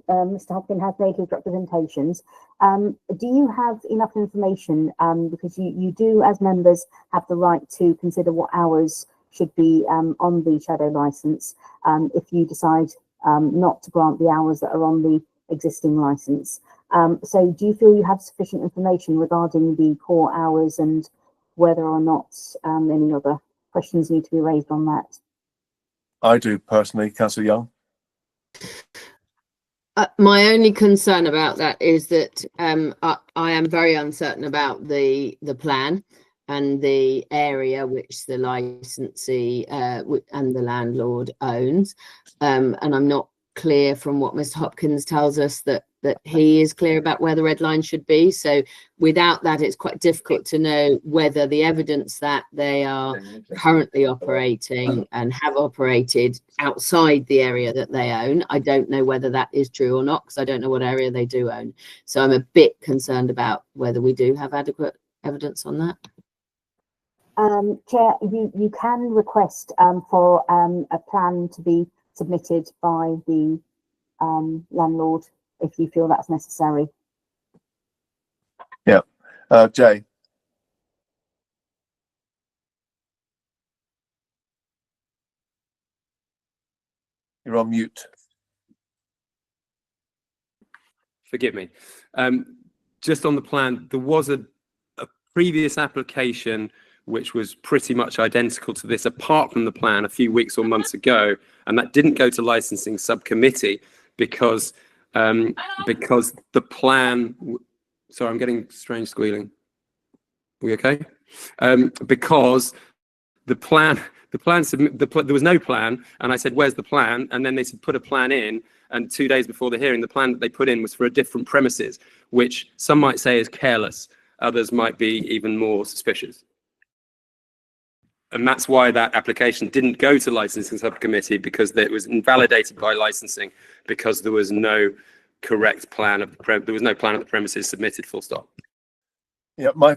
Mr. Hopkins has made his representations, do you have enough information, because you do as members have the right to consider what hours should be on the shadow license if you decide not to grant the hours that are on the existing license. So do you feel you have sufficient information regarding the core hours and whether or not any other questions need to be raised on that? I do personally. Councillor Young. My only concern about that is that I am very uncertain about the plan and the area which the licensee and the landlord owns, and I'm not clear from what Mr. Hopkins tells us that he is clear about where the red line should be. So without that, it's quite difficult to know whether the evidence that they are currently operating and have operated outside the area that they own, I don't know whether that is true or not, because I don't know what area they do own. So I'm a bit concerned about whether we do have adequate evidence on that. Chair, you can request for a plan to be submitted by the landlord if you feel that's necessary. Yeah. Jay. You're on mute. Forgive me. Just on the plan, there was a previous application which was pretty much identical to this, apart from the plan, a few weeks or months ago, and that didn't go to licensing subcommittee because the plan. Sorry, I'm getting strange squealing. Are we okay? Because the plan. There was no plan, and I said, "Where's the plan?" And then they said, "Put a plan in." And 2 days before the hearing, the plan that they put in was for a different premises, which some might say is careless, others might be even more suspicious. And that's why that application didn't go to licensing subcommittee, because it was invalidated by licensing because there was no correct plan of there was no plan of the premises submitted. Full stop. Yeah, my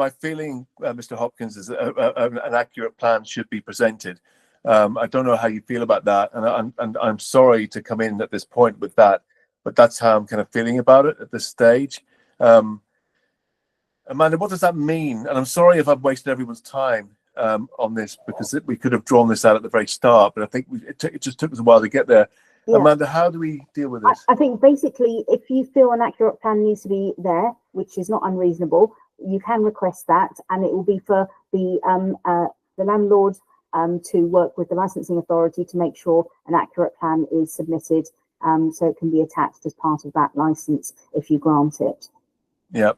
feeling, Mr. Hopkins, is that an accurate plan should be presented. I don't know how you feel about that, and I'm sorry to come in at this point with that, but that's how I'm kind of feeling about it at this stage. Amanda, what does that mean? And I'm sorry if I've wasted everyone's time on this, because we could have drawn this out at the very start, but I think it just took us a while to get there. Yeah. Amanda, how do we deal with this? I think basically, if you feel an accurate plan needs to be there, which is not unreasonable, you can request that, and it will be for the landlord to work with the licensing authority to make sure an accurate plan is submitted, so it can be attached as part of that license if you grant it. Yeah.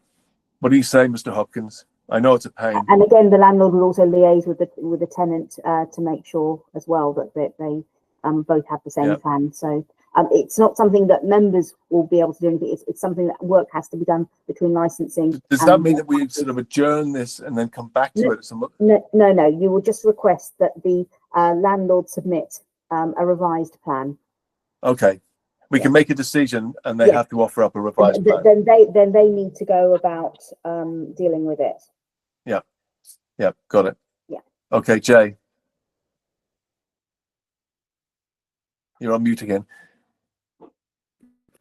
What do you say, Mr. Hopkins? I know it's a pain. And again, the landlord will also liaise with the tenant to make sure as well that they both have the same plan. So it's not something that members will be able to do anything. It's something that work has to be done between licensing. Does that mean that we sort of adjourn this and then come back to it? No. You will just request that the landlord submit a revised plan. Okay. We can make a decision, and they have to offer up a revised plan. Then they need to go about dealing with it. Yeah, got it. Yeah. Okay, Jay. You're on mute again.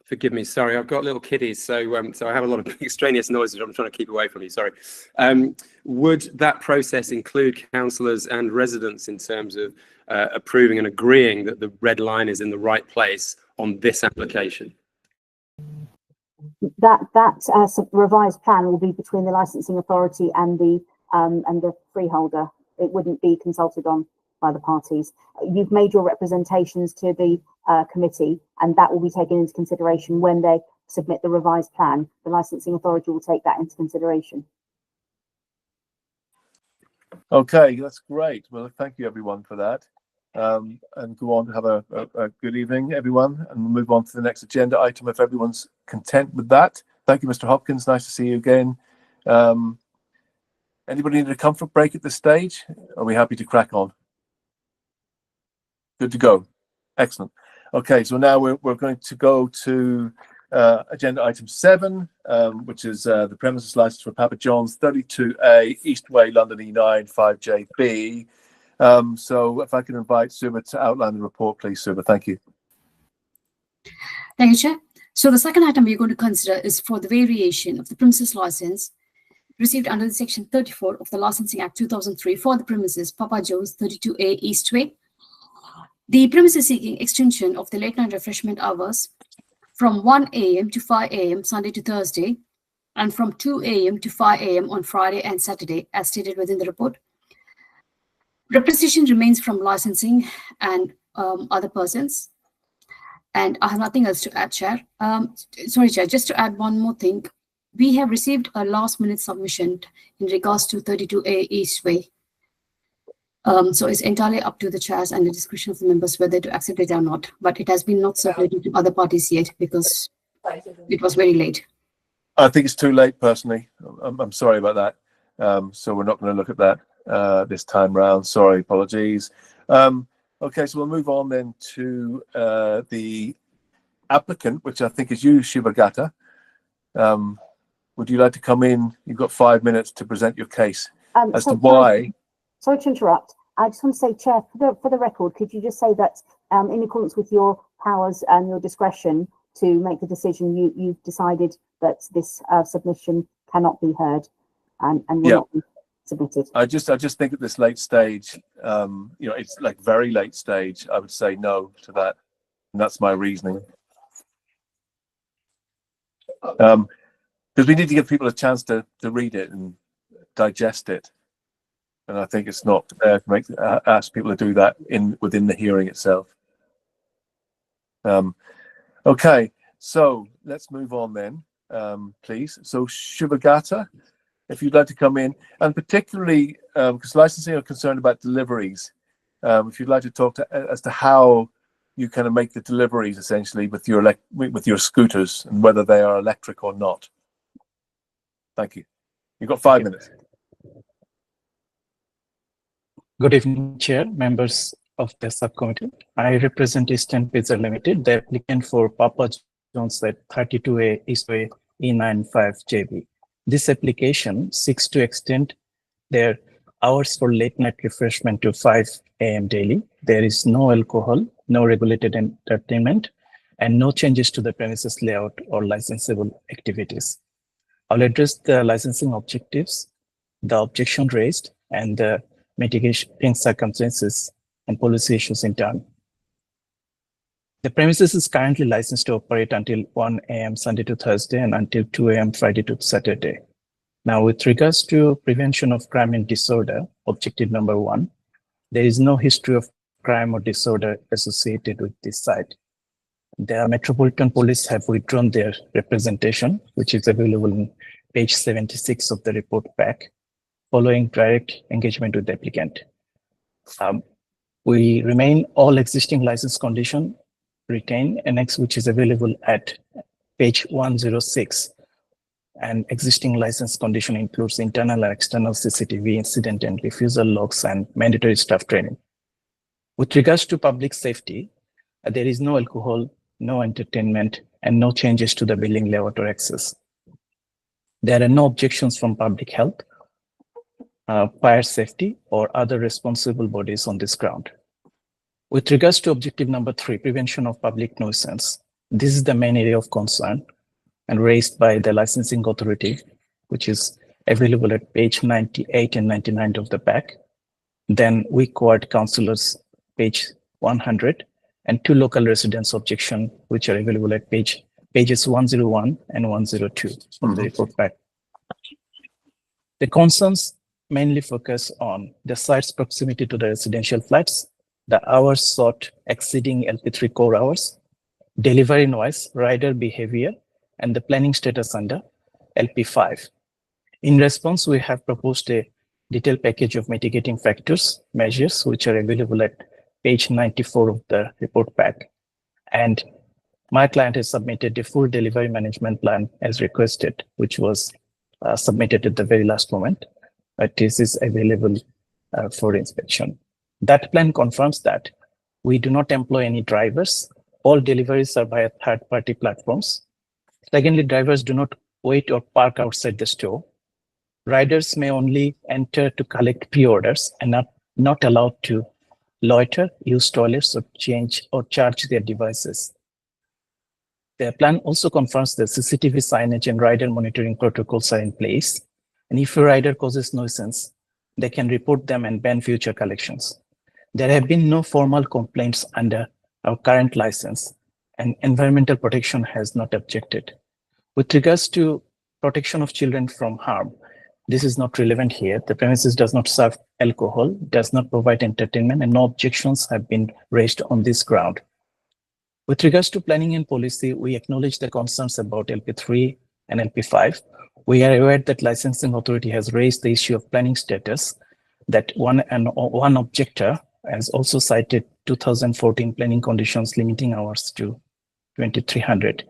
Forgive me, sorry, I've got little kiddies, so I have a lot of extraneous noises I'm trying to keep away from you, sorry. Would that process include councillors and residents in terms of approving and agreeing that the red line is in the right place on this application? That revised plan will be between the licensing authority and the freeholder. It wouldn't be consulted on by the parties. You've made your representations to the committee, and that will be taken into consideration when they submit the revised plan. The licensing authority will take that into consideration. Okay, that's great. Well, thank you everyone for that. And go on to have a good evening, everyone, and we'll move on to the next agenda item if everyone's content with that. Thank you, Mr. Hopkins. Nice to see you again. Anybody need a comfort break at this stage? Are we happy to crack on? Good to go. Excellent. Okay, so now we're going to go to agenda item 7, which is the premises license for Papa John's 32A Eastway, London E9 5JB. So if I can invite Suba to outline the report, please, Suba. Thank you. Thank you, Chair. So the second item we're going to consider is for the variation of the premises license received under the Section 34 of the Licensing Act 2003 for the premises Papa John's 32A Eastway. The premises seeking extension of the late night refreshment hours from 1 a.m. to 5 a.m. Sunday to Thursday, and from 2 a.m. to 5 a.m. on Friday and Saturday, as stated within the report. Representation remains from licensing and other persons. And I have nothing else to add, Chair. Sorry, Chair, just to add one more thing. We have received a last-minute submission in regards to 32A Eastway. So it's entirely up to the chairs and the discretion of the members whether to accept it or not. But it has been not circulated to other parties yet because it was very late. I think it's too late, personally. I'm sorry about that. So we're not going to look at that this time round. Sorry, apologies. Okay, so we'll move on then to the applicant, which I think is you, Shivagata. Would you like to come in? You've got 5 minutes to present your case as to why. Sorry to interrupt. I just want to say, Chair, for the record, could you just say that in accordance with your powers and your discretion to make the decision, you've decided that this submission cannot be heard and will not be submitted? I just think at this late stage, it's like very late stage, I would say no to that. And that's my reasoning. Because we need to give people a chance to read it and digest it. And I think it's not fair to ask people to do that within the hearing itself. Okay, so let's move on then, please. So Shivagata, if you'd like to come in, and particularly because licensing are concerned about deliveries, if you'd like to talk as to how you kind of make the deliveries essentially with your scooters and whether they are electric or not. Thank you. You've got 5 minutes. Good evening, Chair, members of the subcommittee. I represent Eastern Pizza Limited, the applicant for Papa John's at 32A Eastway E95JB. This application seeks to extend their hours for late night refreshment to 5 a.m. daily. There is no alcohol, no regulated entertainment, and no changes to the premises layout or licensable activities. I'll address the licensing objectives, the objection raised, and the mitigating circumstances and policy issues in turn. The premises is currently licensed to operate until 1 a.m. Sunday to Thursday and until 2 a.m. Friday to Saturday. Now, with regards to prevention of crime and disorder, objective number 1, there is no history of crime or disorder associated with this site. The Metropolitan Police have withdrawn their representation, which is available in page 76 of the report pack, following direct engagement with the applicant. We remain all existing license condition retain, annex which is available at page 106. And existing license condition includes internal and external CCTV incident and refusal logs and mandatory staff training. With regards to public safety, there is no alcohol, no entertainment, and no changes to the building layout or access. There are no objections from public health, fire safety, or other responsible bodies on this ground. With regards to objective number 3, prevention of public nuisance, this is the main area of concern and raised by the licensing authority, which is available at page 98 and 99 of the pack. Then Wick Ward councillors, page 100, and 2 local residents objection, which are available at pages 101 and 102 of the report pack. The concerns mainly focus on the site's proximity to the residential flats, the hours sought exceeding LP3 core hours, delivery noise, rider behavior, and the planning status under LP5. In response, we have proposed a detailed package of mitigating factors, measures, which are available at page 94 of the report pack. And my client has submitted a full delivery management plan as requested, which was submitted at the very last moment. But this is available for inspection. That plan confirms that we do not employ any drivers. All deliveries are via third-party platforms. Secondly, drivers do not wait or park outside the store. Riders may only enter to collect pre-orders and are not allowed to loiter, use toilets, or change or charge their devices. The plan also confirms that CCTV signage and rider monitoring protocols are in place. And if a rider causes nuisance, they can report them and ban future collections. There have been no formal complaints under our current license, and Environmental Protection has not objected. With regards to protection of children from harm, this is not relevant here. The premises does not serve alcohol, does not provide entertainment, and no objections have been raised on this ground. With regards to planning and policy, we acknowledge the concerns about LP3 and LP5. We are aware that licensing authority has raised the issue of planning status, that one objector has also cited 2014 planning conditions limiting hours to 2300.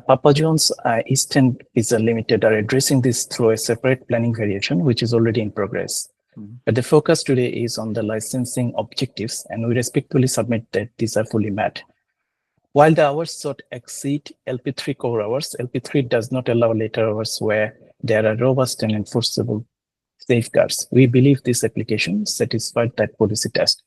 Papa John's Eastern Pizza Limited are addressing this through a separate planning variation, which is already in progress. But the focus today is on the licensing objectives, and we respectfully submit that these are fully met. While the hours sought exceed LP3 core hours, LP3 does not allow later hours where there are robust and enforceable safeguards. We believe this application satisfied that policy test.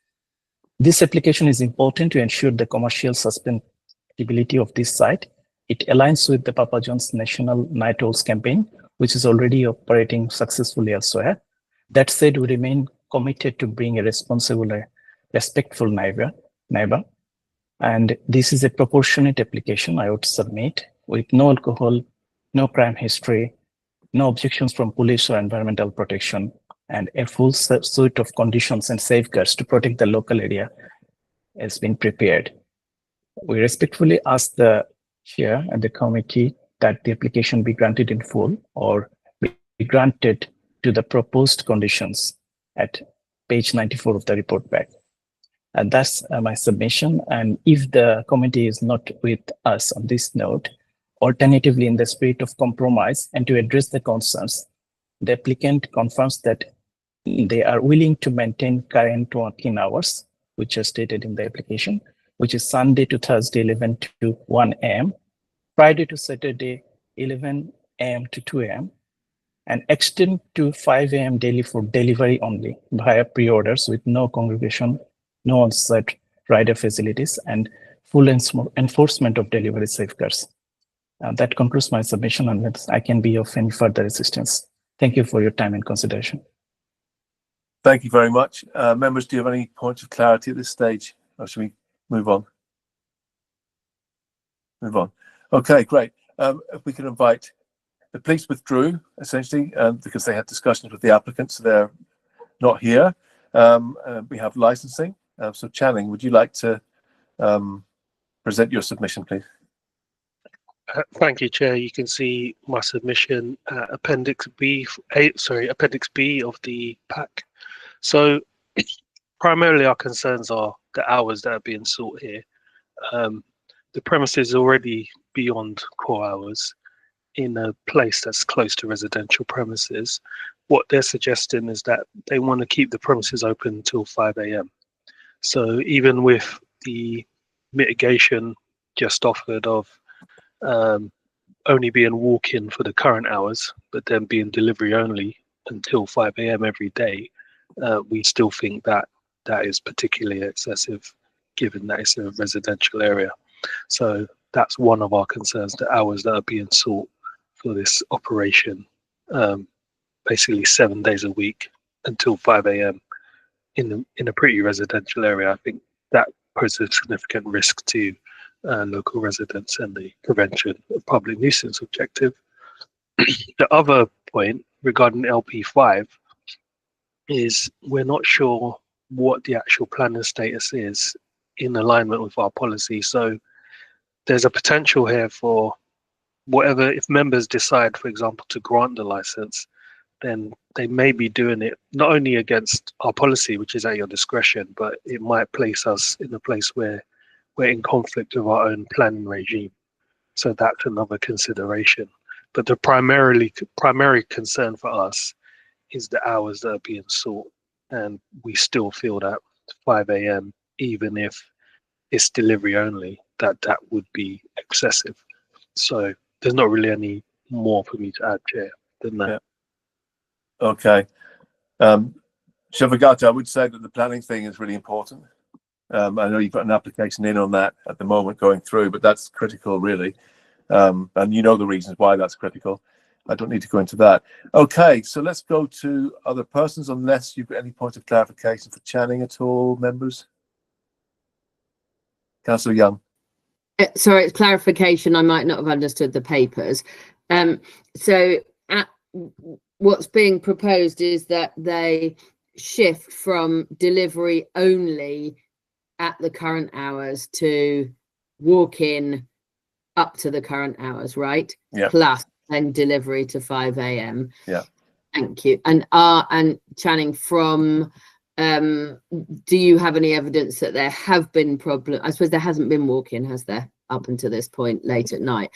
This application is important to ensure the commercial sustainability of this site. It aligns with the Papa John's National Night Owls campaign, which is already operating successfully elsewhere. That said, we remain committed to being a responsible, respectful neighbor. And this is a proportionate application I would submit with no alcohol, no crime history, no objections from police or environmental protection, and a full suite of conditions and safeguards to protect the local area has been prepared. We respectfully ask the Chair and the committee that the application be granted in full or be granted to the proposed conditions at page 94 of the report back. And that's my submission. And if the committee is not with us on this note, alternatively, in the spirit of compromise and to address the concerns, the applicant confirms that they are willing to maintain current working hours, which are stated in the application, which is Sunday to Thursday, 11 to 1 a.m., Friday to Saturday, 11 a.m. to 2 a.m. and extend to 5 a.m. daily for delivery only via pre-orders with no congregation, no on-site rider facilities, and full enforcement of delivery safeguards. That concludes my submission, unless I can be of any further assistance. Thank you for your time and consideration. Thank you very much. Members, do you have any points of clarity at this stage? Or should we move on? Move on. Okay, great. If we can invite, the police withdrew essentially because they had discussions with the applicants, so they're not here. We have licensing. So Channing, would you like to present your submission, please? Thank you, Chair. You can see my submission, Appendix B of the pack. So primarily our concerns are the hours that are being sought here. The premises is already beyond core hours in a place that's close to residential premises. What they're suggesting is that they want to keep the premises open until 5 a.m. So even with the mitigation just offered of only being walk-in for the current hours, but then being delivery only until 5 a.m. every day, we still think that that is particularly excessive, given that it's a residential area. So that's one of our concerns, the hours that are being sought for this operation, basically 7 days a week until 5 a.m. in a pretty residential area. I think that poses a significant risk to local residents and the prevention of public nuisance objective. The other point regarding LP5 is we're not sure what the actual planning status is in alignment with our policy. So there's a potential here for whatever, if members decide, for example, to grant the license, then they may be doing it not only against our policy, which is at your discretion, but it might place us in a place where we're in conflict with our own planning regime. So that's another consideration. But the primary concern for us is the hours that are being sought. And we still feel that 5 a.m., even if it's delivery only, that would be excessive. So there's not really any more for me to add, Chair, than that. Yeah. Okay. Shavagata, I would say that the planning thing is really important. I know you've got an application in on that at the moment going through, but that's critical, really. And you know the reasons why that's critical. I don't need to go into that. Okay, so let's go to other persons, unless you've got any point of clarification for Channing at all, members. Councillor Young. Sorry, it's clarification. I might not have understood the papers. So what's being proposed is that they shift from delivery only at the current hours to walk in up to the current hours, right? Yeah. Plus then delivery to 5 a.m. Yeah. Thank you. And Channing, from do you have any evidence that there have been problems? I suppose there hasn't been walk-in, has there, up until this point late at night?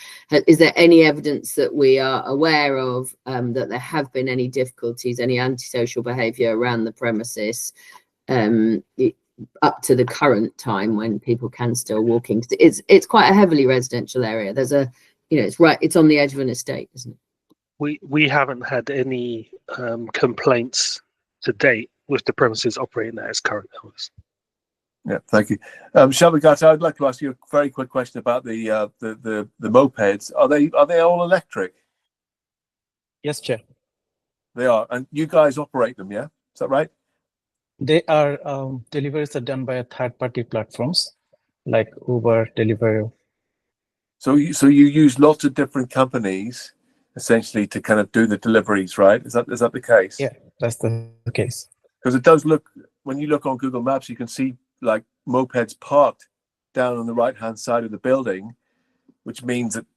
Is there any evidence that we are aware of that there have been any difficulties, any antisocial behaviour around the premises up to the current time when people can still walk in? It's quite a heavily residential area. There's a, it's on the edge of an estate, isn't it? We haven't had any complaints to date with the premises operating at its current hours. Yeah, thank you. Shavagata, I'd like to ask you a very quick question about the mopeds. Are they all electric? Yes, Chair. They are, and you guys operate them, yeah? Is that right? They are deliveries are done by third-party platforms like Uber, Deliveroo. So you use lots of different companies essentially to kind of do the deliveries, right? Is that the case? Yeah, that's the case. Because it does look, when you look on Google Maps, you can see like mopeds parked down on the right-hand side of the building, which means that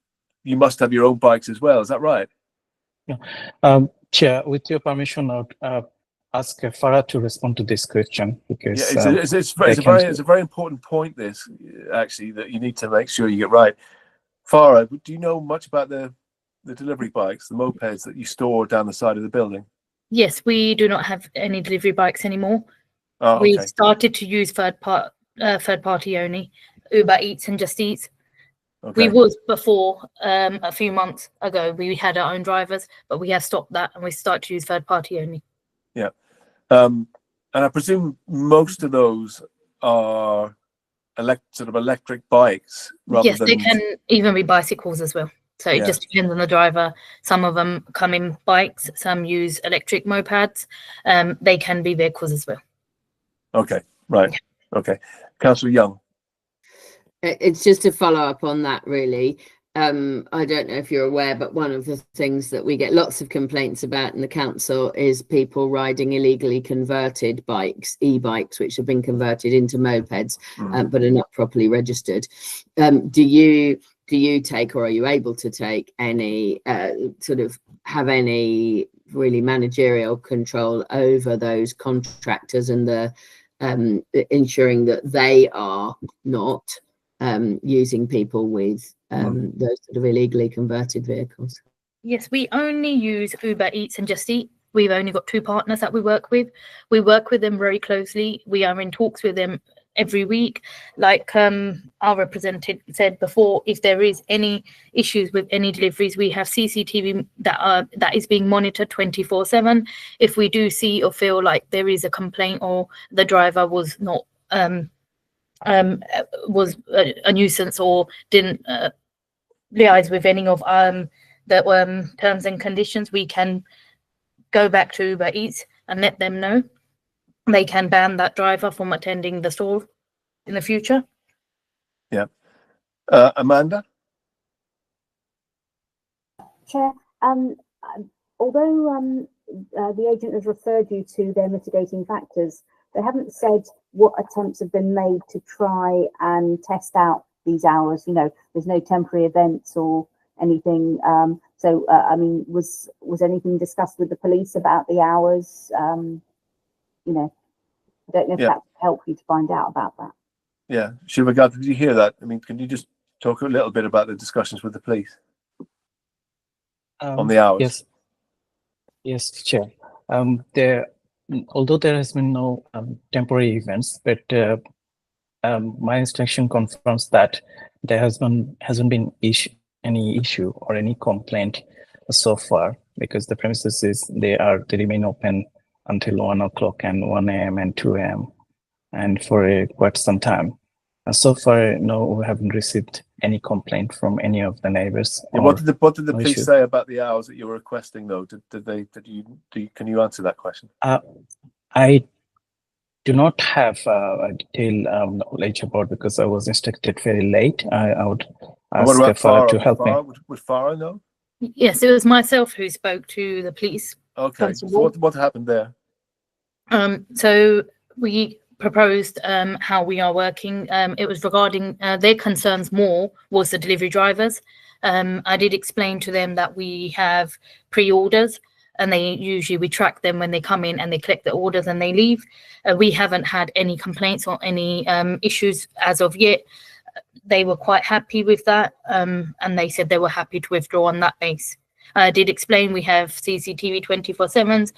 you must have your own bikes as well. Is that right? Yeah. Chair, with your permission, I'll ask Farah to respond to this question, because yeah, it's a very important point, this actually, that you need to make sure you get right. Farah, do you know much about the delivery bikes, the mopeds that you store down the side of the building? Yes, we do not have any delivery bikes anymore. Oh, okay. We started to use third party only, Uber Eats and Just Eats. We was before, a few months ago, we had our own drivers, but we have stopped that and we start to use third party only. Yeah. And I presume most of those are sort of electric bikes rather Yes, than... they can even be bicycles as well. So it just depends on the driver. Some of them come in bikes, some use electric mopeds. They can be vehicles as well. Okay, right. Okay. Councillor Young. It's just to follow up on that, really. I don't know if you're aware, but one of the things that we get lots of complaints about in the council is people riding illegally converted bikes, e-bikes, which have been converted into mopeds, but are not properly registered. Do you take, or are you able to take any have any really managerial control over those contractors and the ensuring that they are not using people with those sort of illegally converted vehicles? Yes, we only use Uber Eats and Just Eat. We've only got 2 partners that we work with. We work with them very closely. We are in talks with them every week. Like our representative said before, if there is any issues with any deliveries, we have CCTV that is being monitored 24/7. If we do see or feel like there is a complaint or the driver was not was a nuisance or didn't liaise with any of the terms and conditions, we can go back to Uber Eats and let them know. They can ban that driver from attending the store in the future. Yeah. Amanda? Chair, although the agent has referred you to their mitigating factors, they haven't said what attempts have been made to try and test out these hours. You know, there's no temporary events or anything. I mean, was anything discussed with the police about the hours? You know, I don't know if that would help you to find out about that. Yeah, Shivagata, did you hear that? I mean, can you just talk a little bit about the discussions with the police on the hours? Yes, Chair. Although there has been no temporary events, but my instruction confirms that there hasn't been any issue or any complaint so far, because the premises they remain open until 1 o'clock and 1 a.m. and 2 a.m. and for quite some time. And so far, no, we haven't received any complaint from any of the neighbors. Yeah, what did the police say about the hours that you were requesting, though? Can you answer that question? I do not have a detailed knowledge about, because I was instructed very late. I would ask Farah to help me. Would Farah know? Yes, it was myself who spoke to the police. Okay, so what happened there? So we proposed how we are working. It was regarding their concerns more was the delivery drivers. I did explain to them that we have pre-orders, and we track them when they come in and they collect the orders and they leave. We haven't had any complaints or any issues as of yet. They were quite happy with that, and they said they were happy to withdraw on that base. I did explain we have CCTV 24/7s.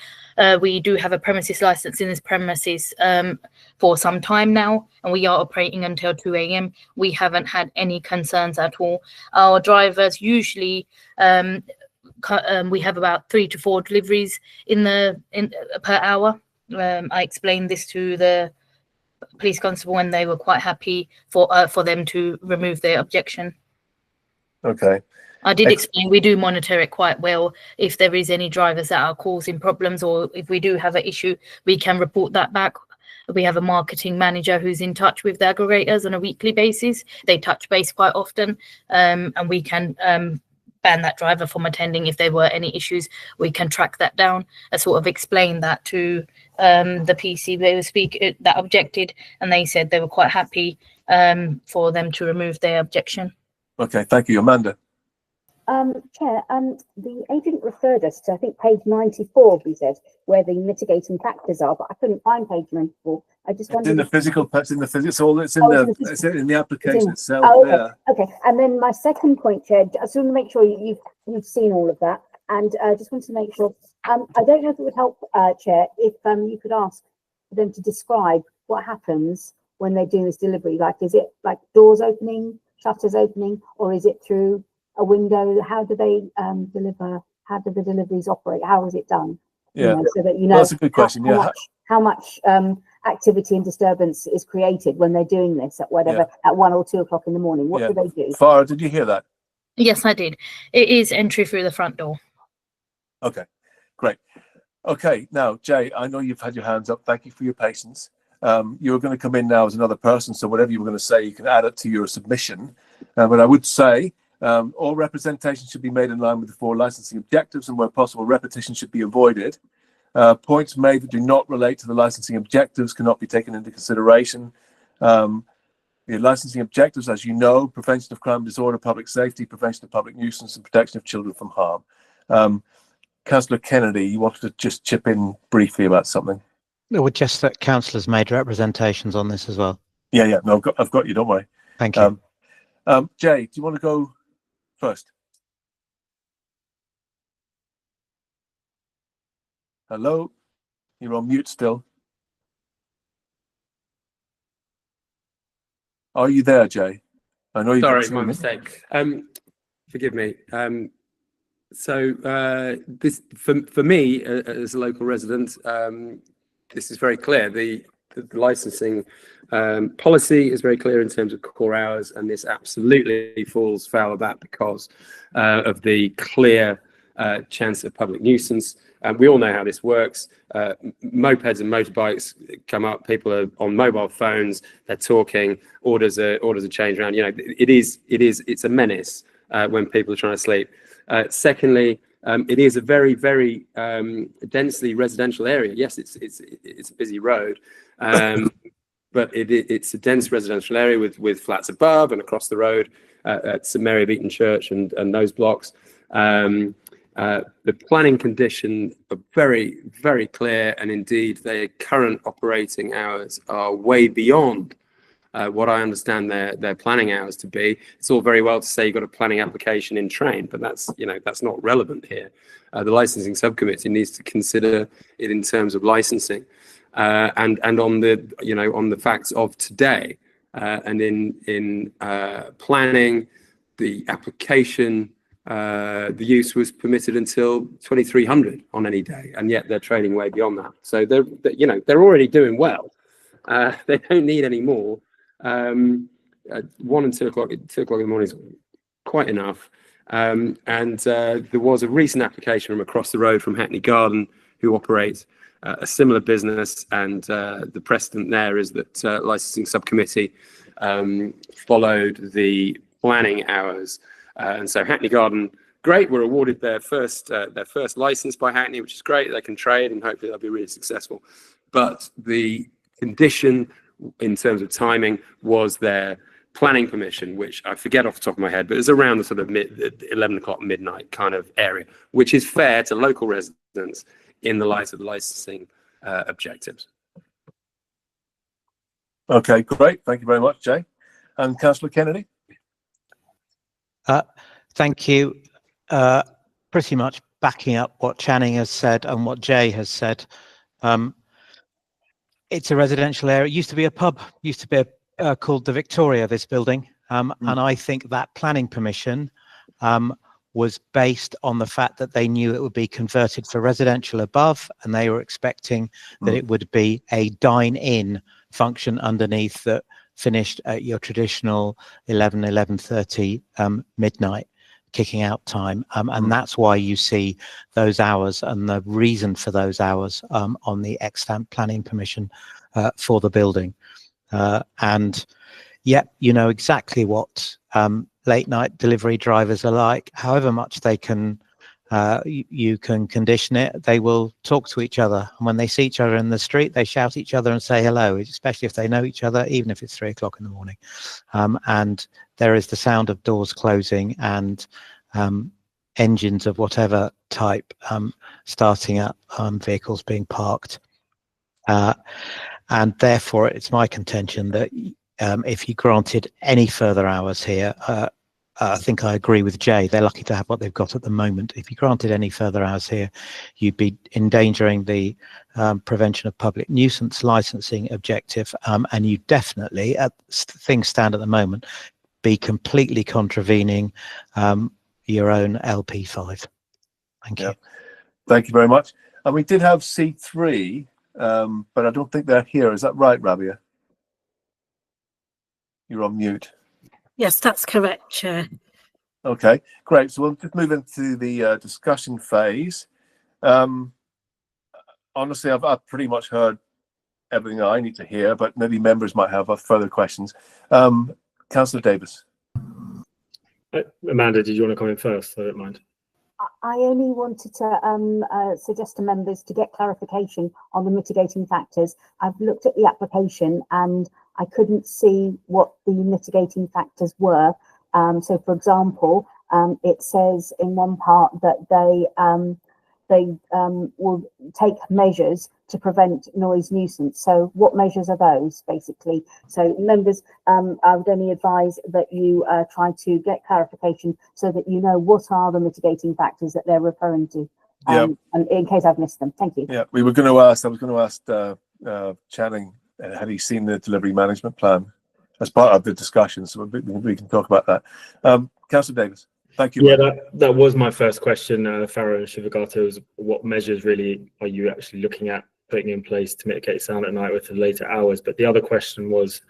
We do have a premises license in this premises for some time now, and we are operating until 2 a.m. We haven't had any concerns at all. Our drivers usually, we have about 3 to 4 deliveries per hour. I explained this to the police constable, and they were quite happy for them to remove their objection. Okay. I did explain we do monitor it quite well. If there is any drivers that are causing problems, or if we do have an issue, we can report that back. We have a marketing manager who's in touch with the aggregators on a weekly basis. They touch base quite often, and we can ban that driver from attending. If there were any issues, we can track that down. I sort of explained that to the PC that objected, and they said they were quite happy for them to remove their objection. Okay, thank you. Amanda. Chair, the agent referred us to, I think, page 94, he said, where the mitigating factors are, but I couldn't find page 94. I just wondered. It's in the physical, it's in the application itself. Oh, okay. Okay. And then my second point, Chair, I just want to make sure you've seen all of that, and just wanted to make sure. I don't know if it would help, Chair, if you could ask them to describe what happens when they're doing this delivery. Like, is it like doors opening, shutters opening, or is it through a window? How do they deliver? How do the deliveries operate? How is it done? Yeah, So that Well, that's a good question. how much activity and disturbance is created when they're doing this at whatever at 1 or 2 o'clock in the morning. What do they do? Farah, did you hear that? Yes, I did. It is entry through the front door. Okay, great. Okay, now Jay, I know you've had your hands up. Thank you for your patience. You're going to come in now as another person, so whatever you were going to say, you can add it to your submission. But I would say all representation should be made in line with the 4 licensing objectives, and where possible, repetition should be avoided. Points made that do not relate to the licensing objectives cannot be taken into consideration. The licensing objectives, as you know, prevention of crime and disorder, public safety, prevention of public nuisance, and protection of children from harm. Councillor Kennedy, you wanted to just chip in briefly about something? No, just that councillors made representations on this as well. Yeah. No, I've got you. Don't worry. Thank you. Jay, do you want to go first? Hello, you're on mute still. Are you there, Jay? I know you've Sorry, got my mistake. Forgive me. This for me as a local resident, this is very clear. The licensing policy is very clear in terms of core hours, and this absolutely falls foul of that because of the clear chance of public nuisance. We all know how this works. Mopeds and motorbikes come up. People are on mobile phones. They're talking. Orders are changed around. You know, it's a menace when people are trying to sleep. Secondly, it is a very, very densely residential area. Yes, it's a busy road, but it's a dense residential area with flats above and across the road at St Mary of Eton Church and those blocks. The planning conditions are very, very clear, and indeed their current operating hours are way beyond what I understand their planning hours to be. It's all very well to say you've got a planning application in train, but that's not relevant here. The licensing subcommittee needs to consider it in terms of licensing and on the facts of today, and in planning the application. The use was permitted until 2300 on any day, and yet they're trading way beyond that. So they're already doing well. They don't need any more. 1 and 2 o'clock in the morning is quite enough. And there was a recent application from across the road from Hackney Garden, who operate a similar business, and the precedent there is that licensing subcommittee followed the planning hours. And so Hackney Garden, great, were awarded their first license by Hackney, which is great. They can trade, and hopefully they'll be really successful. But the condition in terms of timing was their planning permission, which I forget off the top of my head, but it's around the sort of 11 o'clock midnight kind of area, which is fair to local residents in the light of the licensing objectives. Okay, great. Thank you very much, Jay. And Councillor Kennedy? Thank you. Pretty much backing up what Channing has said and what Jay has said. It's a residential area. It used to be a pub, used to be called the Victoria, this building. And I think that planning permission was based on the fact that they knew it would be converted for residential above, and they were expecting that it would be a dine-in function underneath that finished at your traditional 11:30 midnight kicking out time, and that's why you see those hours and the reason for those hours on the extant planning permission for the building. And yet, you know exactly what late night delivery drivers are like. However much they can you can condition it, they will talk to each other, and when they see each other in the street, they shout at each other and say hello, especially if they know each other, even if it's 3 o'clock in the morning. And there is the sound of doors closing and engines of whatever type starting up, vehicles being parked, and therefore it's my contention that if you granted any further hours here, I think I agree with Jay. They're lucky to have what they've got at the moment. If you granted any further hours here, you'd be endangering the prevention of public nuisance licensing objective, and you definitely, as things stand at the moment, be completely contravening your own LP5. Thank you. Thank you very much. And we did have C3, but I don't think they're here. Is that right, Rabia? You're on mute. Yes, that's correct, Chair. Okay, great. So we'll just move into the discussion phase. Honestly, I've pretty much heard everything I need to hear, but maybe members might have further questions. Councillor Davis. Amanda, did you want to come in first? I don't mind. I only wanted to suggest to members to get clarification on the mitigating factors. I've looked at the application and I couldn't see what the mitigating factors were. So, for example, it says in one part that they will take measures to prevent noise nuisance. So what measures are those, basically? So members, I would only advise that you try to get clarification so that you know what are the mitigating factors that they're referring to. And in case I've missed them. Thank you. Yeah, we were going to ask, I was going to ask Channing, had he seen the delivery management plan as part of the discussion? So we can talk about that. Councillor Davis. Thank you. Yeah, that was my first question, Farrow and Shivagato, is what measures really are you actually looking at putting in place to mitigate sound at night with the later hours? But the other question was,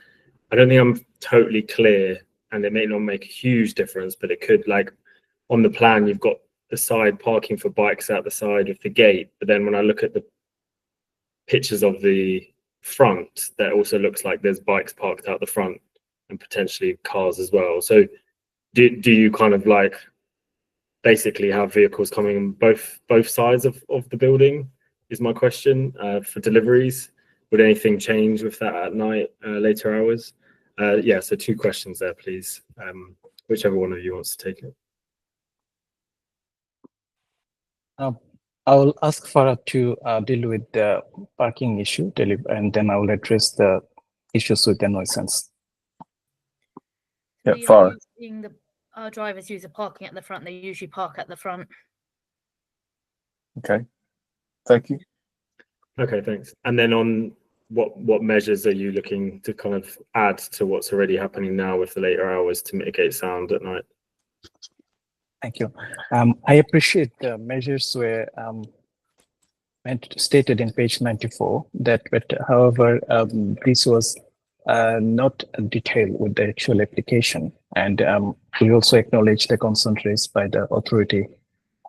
I don't think I'm totally clear, and it may not make a huge difference, but it could, like, on the plan, you've got the side parking for bikes out the side of the gate, but then when I look at the pictures of the front, that also looks like there's bikes parked out the front and potentially cars as well. So do you kind of like basically have vehicles coming on both sides of the building is my question for deliveries? Would anything change with that at night, later hours? Yeah, so two questions there, please. Whichever one of you wants to take it. I will ask Farah to deal with the parking issue, and then I will address the issues with the nuisance. Yeah, Farah. Our drivers use the parking at the front. They usually park at the front. Okay, thank you. Okay, thanks. And then on what measures are you looking to kind of add to what's already happening now with the later hours to mitigate sound at night? Thank you. I appreciate the measures were stated in page 94. But however, this was not detailed with the actual application, and we also acknowledge the concern raised by the authority.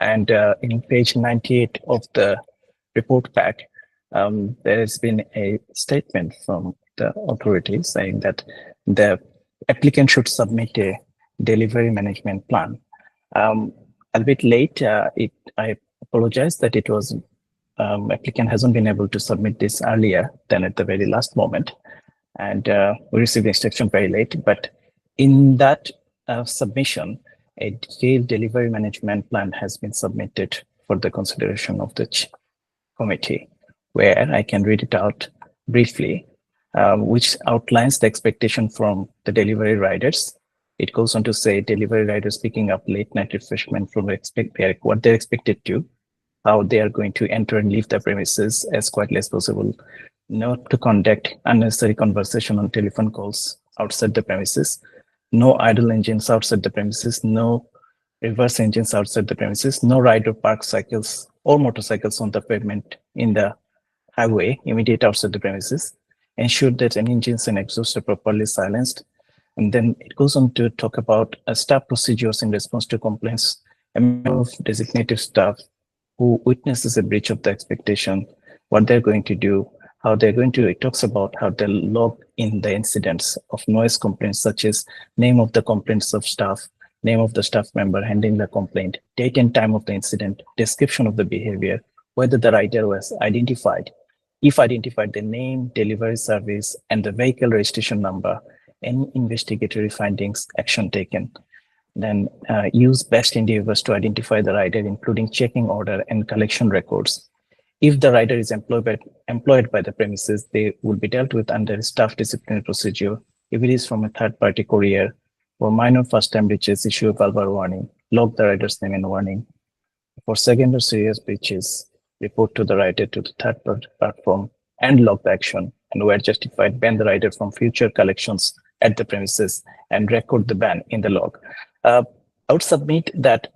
And in page 98 of the report pack, there has been a statement from the authority saying that the applicant should submit a delivery management plan. A bit late, I apologize that it was applicant hasn't been able to submit this earlier than at the very last moment, and we received the instruction very late. But in that submission, a detailed delivery management plan has been submitted for the consideration of the committee, where I can read it out briefly, which outlines the expectation from the delivery riders. It goes on to say delivery riders picking up late night refreshment from what they're expected to, how they are going to enter and leave the premises as quietly as possible, not to conduct unnecessary conversation on telephone calls outside the premises, no idle engines outside the premises, no reverse engines outside the premises, no ride or park cycles or motorcycles on the pavement in the highway immediate outside the premises, ensure that any engines and exhausts are properly silenced. And then it goes on to talk about staff procedures in response to complaints. A member of designated staff who witnesses a breach of the expectation, what they're going to do, how they're going to, it talks about how they'll log in the incidents of noise complaints, such as name of the complaints of staff, name of the staff member handling the complaint, date and time of the incident, description of the behavior, whether the rider was identified, if identified, the name, delivery service, and the vehicle registration number, any investigatory findings, action taken. Then use best endeavors to identify the rider, including checking order and collection records. If the rider is employed by the premises, they will be dealt with under staff disciplinary procedure. If it is from a third-party courier or minor first-time breaches, issue a verbal warning, log the rider's name and warning. For second or serious breaches, report to the rider to the third-party platform and log the action, and where justified, ban the rider from future collections at the premises and record the ban in the log. I would submit that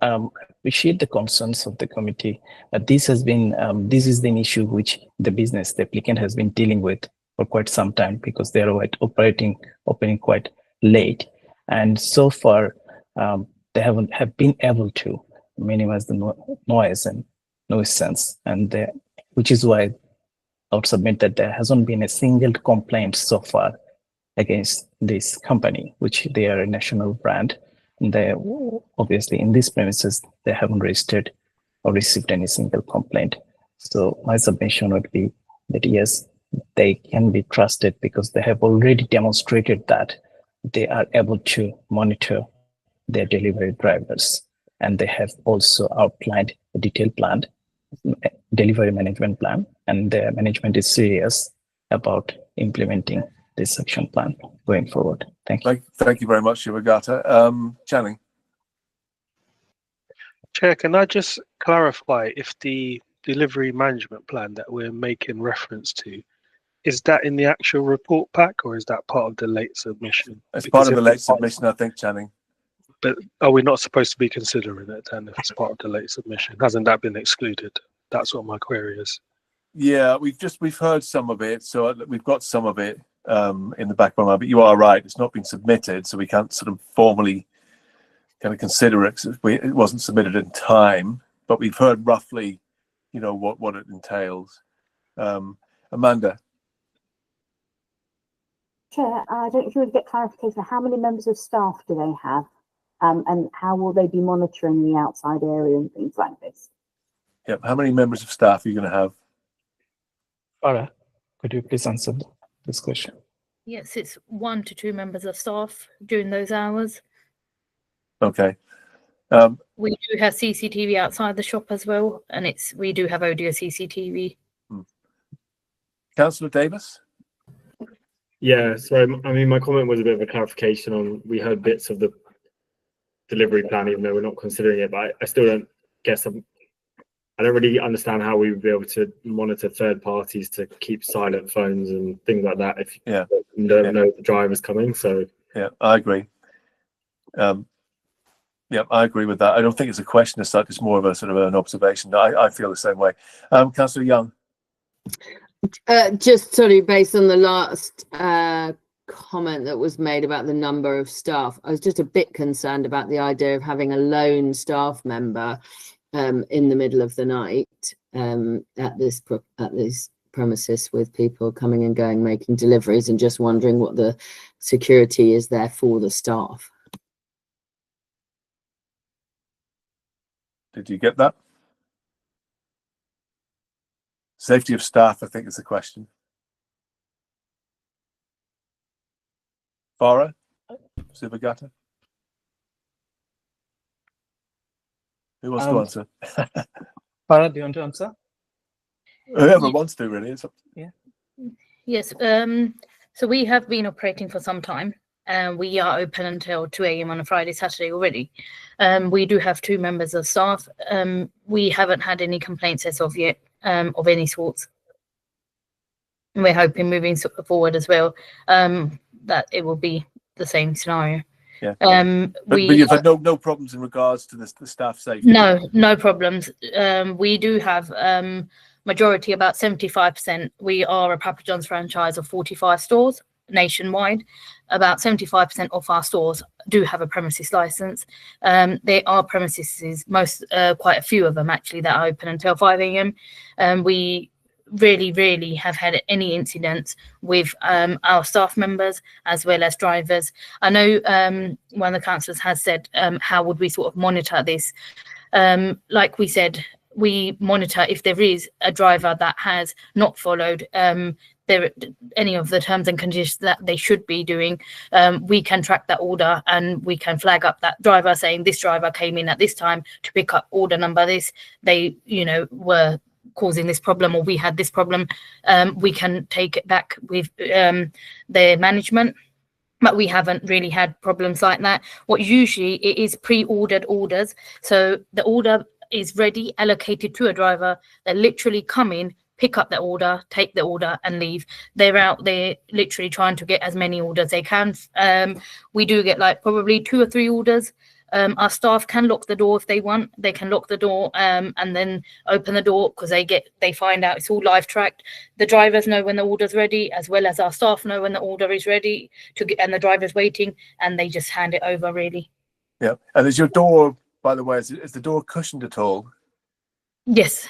we share the concerns of the committee that this is an issue which the applicant has been dealing with for quite some time, because they are opening quite late, and so far they have been able to minimize the noise and nuisance, and which is why I would submit that there hasn't been a single complaint so far against this company, which they are a national brand. And they obviously in these premises they haven't registered or received any single complaint. So my submission would be that yes, they can be trusted because they have already demonstrated that they are able to monitor their delivery drivers, and they have also outlined a detailed plan, delivery management plan, and their management is serious about implementing this action plan going forward. Thank you. Thank you very much, Shivagata. Channing. Chair, can I just clarify if the delivery management plan that we're making reference to, is that in the actual report pack or is that part of the late submission? It's part of the late submission, I think, Channing. But are we not supposed to be considering it then if it's part of the late submission? Hasn't that been excluded? That's what my query is. Yeah, we've heard some of it, so we've got some of it in the back of my mind, but you are right, it's not been submitted, so we can't sort of formally kind of consider it. It wasn't submitted in time, but we've heard roughly, you know, what it entails. Amanda. Chair, I don't know if you would get clarification. How many members of staff do they have? And how will they be monitoring the outside area and things like this? Yep. How many members of staff are you going to have? Farah, could you please answer this question? Yes, it's 1 to 2 members of staff during those hours. Okay. We do have CCTV outside the shop as well, and we do have audio CCTV. Councillor Davis? Yeah, so I mean, my comment was a bit of a clarification on, we heard bits of the delivery plan, even though we're not considering it, but I still don't guess, I don't really understand how we would be able to monitor third parties to keep silent phones and things like that if you don't know the driver's coming. So yeah, I agree. Yeah, I agree with that. I don't think it's a question as such. It's more of a sort of an observation. I feel the same way. Councillor Young. Just sort of based on the last comment that was made about the number of staff, I was just a bit concerned about the idea of having a lone staff member in the middle of the night at this premises with people coming and going, making deliveries, and just wondering what the security is there for the staff. Did you get that? Safety of staff, I think, is the question. Farah? Shivagata? Who wants to answer? Farah, do you want to answer? Whoever wants to, really. It's up to... Yeah. Yes. So we have been operating for some time. We are open until 2 a.m. on a Friday, Saturday already. We do have 2 members of staff. We haven't had any complaints as of yet of any sorts. And we're hoping moving forward as well that it will be the same scenario. Yeah. But you've had no problems in regards to the staff safety? No problems. We do have majority, about 75%. We are a Papa John's franchise of 45 stores nationwide. About 75% of our stores do have a premises license. There are premises, quite a few of them actually, that are open until 5 a.m. We really have had any incidents with our staff members as well as drivers. I know one of the councillors has said, how would we sort of monitor this? Like we said, we monitor if there is a driver that has not followed any of the terms and conditions that they should be doing. We can track that order and we can flag up that driver saying this driver came in at this time to pick up order number this. They, were causing this problem, or we had this problem. We can take it back with their management, but we haven't really had problems like that. What usually it is pre-ordered orders. So the order is ready, allocated to a driver. They literally come in, pick up the order, take the order and leave. They're out there literally trying to get as many orders they can. We do get like probably 2 or 3 orders. Our staff can lock the door if they want. They can lock the door and then open the door, because they find out it's all live tracked. The drivers know when the order's ready, as well as our staff know when the order is ready and the driver's waiting, and they just hand it over really. Yeah. And is your door, by the way, is the door cushioned at all? Yes.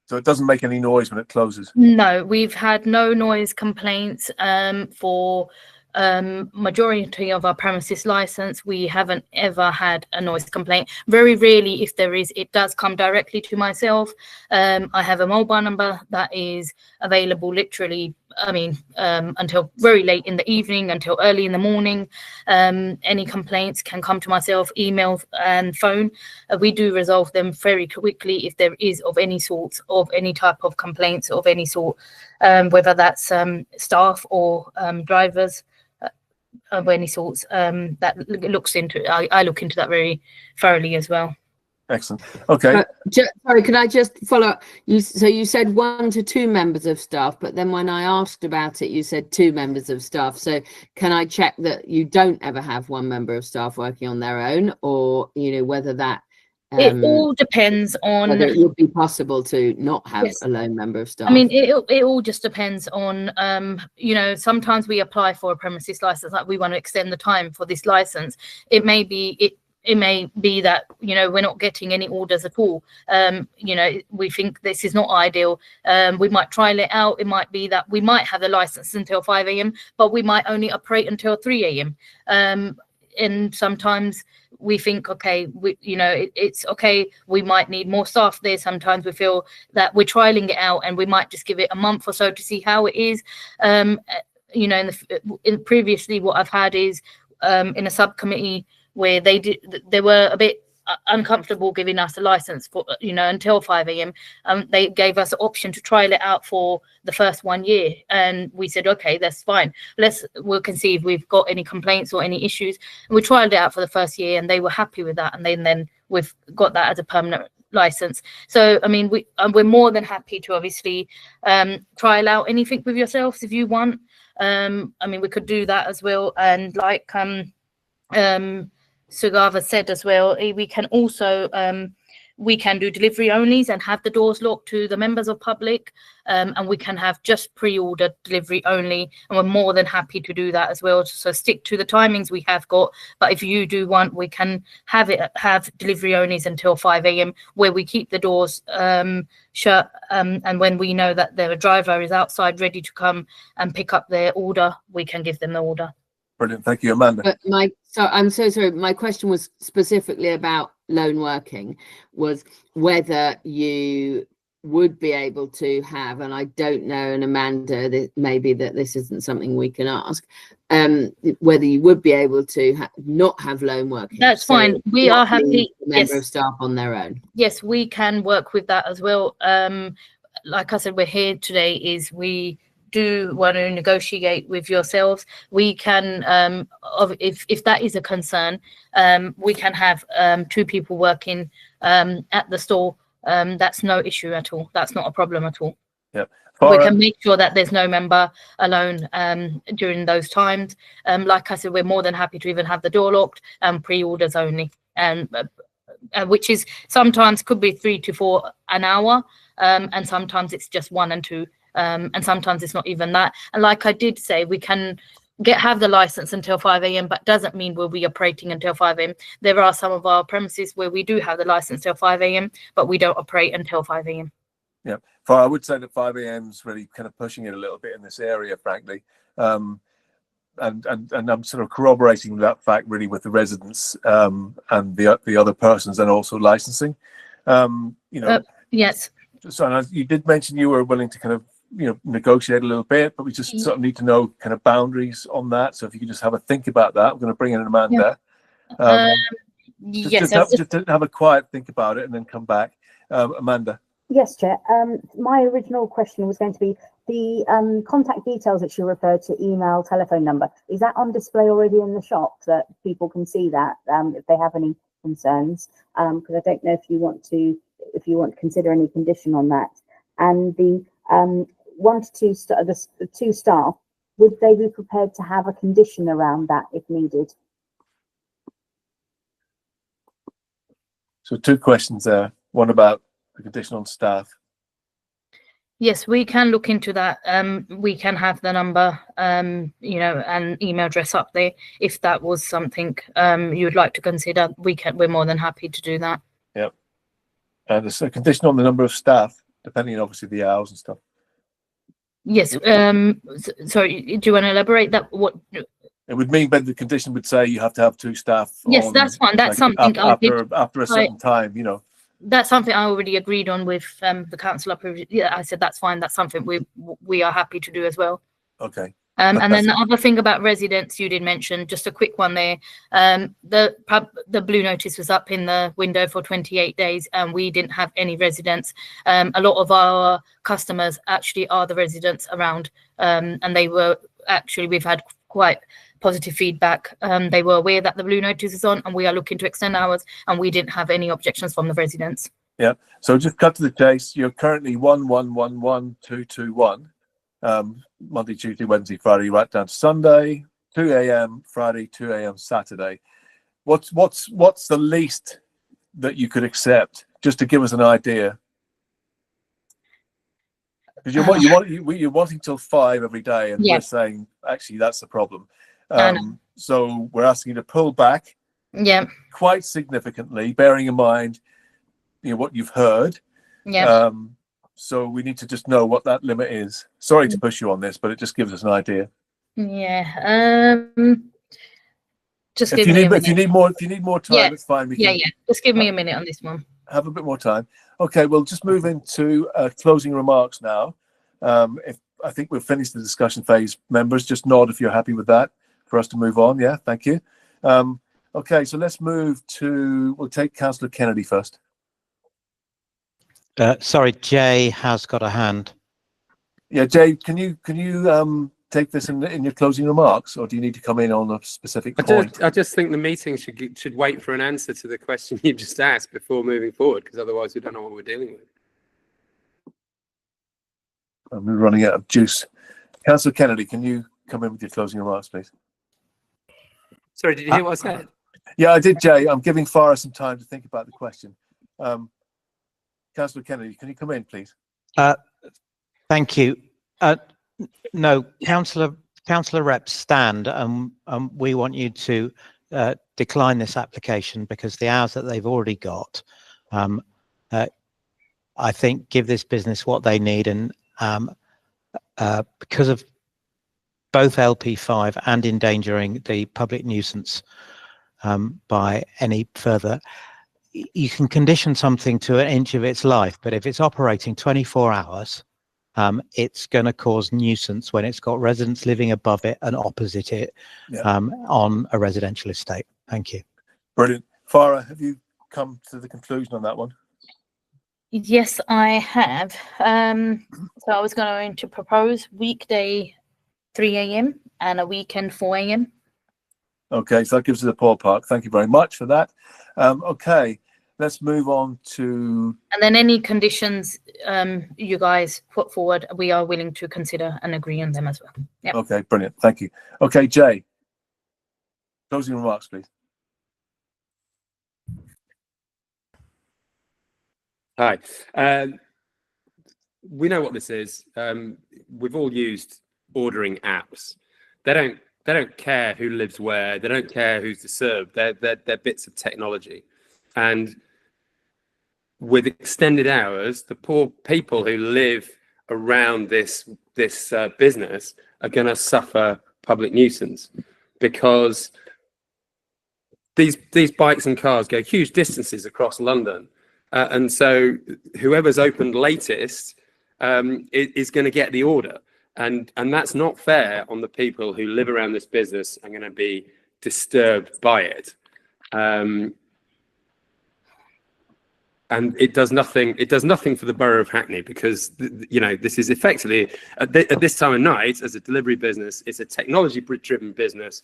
So it doesn't make any noise when it closes? No, we've had no noise complaints for majority of our premises license. We haven't ever had a noise complaint. Very rarely, if there is, it does come directly to myself. I have a mobile number that is available literally, until very late in the evening, until early in the morning. Any complaints can come to myself, email and phone. We do resolve them very quickly if there is of any sort, of any type of complaints of any sort, whether that's staff or drivers of any sorts. That looks into, I look into that very thoroughly as well. Excellent. Okay. Sorry, can I just follow up? So you said 1 to 2 members of staff, but then when I asked about it, you said 2 members of staff. So can I check that you don't ever have 1 member of staff working on their own, or whether that it all depends on whether it would be possible to not have Yes. a lone member of staff? It all just depends on sometimes we apply for a premises license, like we want to extend the time for this license. It may be that we're not getting any orders at all. We think this is not ideal. We might trial it out. It might be that we might have the license until 5 a.m, but we might only operate until 3 a.m. And sometimes we think, okay, it's okay, we might need more staff there. Sometimes we feel that we're trialing it out and we might just give it a month or so to see how it is. Previously what I've had is in a subcommittee where they were a bit uncomfortable giving us a license for until 5 a.m. They gave us an option to trial it out for the first 1 year, and we said, okay, that's fine, we can see if we've got any complaints or any issues. And we trialed it out for the first year and they were happy with that, and then we've got that as a permanent license. So we're more than happy to obviously trial out anything with yourselves if you want. We could do that as well, and like Sugava said as well, we can also we can do delivery onlys and have the doors locked to the members of public, and we can have just pre-ordered delivery only, and we're more than happy to do that as well. So stick to the timings we have got, but if you do want, we can have delivery onlys until 5 a.m, where we keep the doors shut, and when we know that their driver is outside ready to come and pick up their order, we can give them the order. Brilliant. Thank you, Amanda. But I'm so sorry. My question was specifically about lone working, was whether you would be able to have, and I don't know, and Amanda, that maybe that this isn't something we can ask, whether you would be able to not have lone working. That's fine. We are happy. Member of staff on their own. Yes, we can work with that as well. Like I said, we're here today is we do want to negotiate with yourselves. We can, if that is a concern, we can have 2 people working at the store. That's no issue at all. That's not a problem at all. Yeah. We can make sure that there's no member alone during those times. Like I said, we're more than happy to even have the door locked and pre-orders only, and which is sometimes could be 3 to 4 an hour, and sometimes it's just 1 and 2. And sometimes it's not even that. And like I did say, we can have the license until 5 a.m, but doesn't mean we'll be operating until 5 a.m. There are some of our premises where we do have the license till 5 a.m, but we don't operate until 5 a.m. Yeah, I would say that 5 a.m. is really kind of pushing it a little bit in this area, frankly. And I'm sort of corroborating that fact really with the residents and the other persons, and also licensing. Yes. So you did mention you were willing to kind of negotiate a little bit, but we just sort of need to know kind of boundaries on that. So if you could just have a think about that. I'm going to bring in Amanda. Yes, just have a quiet think about it and then come back. Amanda. Yes, Chair. My original question was going to be the contact details that you referred to, email, telephone number. Is that on display already in the shop so that people can see that if they have any concerns? Because I don't know if you want to consider any condition on that. And the 1 to 2 the 2 staff, would they be prepared to have a condition around that if needed? So 2 questions there. One about the condition on staff. Yes, we can look into that. We can have the number, you know, and email address up there. If that was something you would like to consider, we're more than happy to do that. Yep. And there's a condition on the number of staff, depending on obviously the hours and stuff. Yes. Sorry, do you want to elaborate that? What? It would mean, but the condition would say you have to have 2 staff. Yes, on, that's fine. That's like, something after a certain time, you know. That's something I already agreed on with the councillor. Yeah, I said that's fine. That's something we are happy to do as well. Okay. And then the other thing about residents you did mention, just a quick one there. The blue notice was up in the window for 28 days, and we didn't have any residents. A lot of our customers actually are the residents around, and they were actually, we've had quite positive feedback. They were aware that the blue notice is on, and we are looking to extend hours, and we didn't have any objections from the residents. Yeah. So just cut to the chase. You're currently 111221. Monday, Tuesday, Wednesday, Friday, right down to Sunday, 2 a.m. Friday, 2 a.m. Saturday. What's the least that you could accept, just to give us an idea? Because you're wanting till 5 every day, and we're saying actually that's the problem. So we're asking you to pull back, quite significantly, bearing in mind, you know, what you've heard. So we need to just know what that limit is. Sorry to push you on this, but it just gives us an idea. Just if you need more time, it's fine. Just give me a minute on this one. Have a bit more time. Okay, we'll just move into closing remarks now. If I think we've finished the discussion phase, members, just nod if you're happy with that for us to move on. Yeah, thank you. Okay, so let's move to, we'll take Councillor Kennedy first. Sorry, Jay has got a hand. Yeah, Jay, can you take this in your closing remarks, or do you need to come in on a specific point? I just think the meeting should wait for an answer to the question you just asked before moving forward, because otherwise we don't know what we're dealing with. I'm running out of juice. Councillor Kennedy, can you come in with your closing remarks, please? Sorry, did you hear what I said? Yeah, I did, Jay. I'm giving Farah some time to think about the question. Councillor Kennedy, can you come in, please? Thank you. No, Councillor Reps stand, we want you to decline this application because the hours that they've already got, I think, give this business what they need, and because of both LP5 and endangering the public nuisance by any further, you can condition something to an inch of its life, but if it's operating 24 hours, it's going to cause nuisance when it's got residents living above it and opposite it on a residential estate. Thank you. Brilliant. Farah, have you come to the conclusion on that one? Yes, I have. So I was going to propose weekday 3 a.m. and a weekend 4 a.m. Okay, so that gives us a ballpark. Thank you very much for that. Okay, let's move on to... And then any conditions you guys put forward, we are willing to consider and agree on them as well. Yep. Okay, brilliant. Thank you. Okay, Jay, closing remarks, please. Hi. We know what this is. We've all used ordering apps. They don't care who lives where. They don't care who's disturbed. They're bits of technology. And with extended hours, the poor people who live around this business are going to suffer public nuisance, because these bikes and cars go huge distances across London. And so whoever's opened latest is going to get the order. And that's not fair on the people who live around this business and are going to be disturbed by it. And it does nothing. It does nothing for the borough of Hackney, because this is effectively at this time of night, as a delivery business, it's a technology-driven business,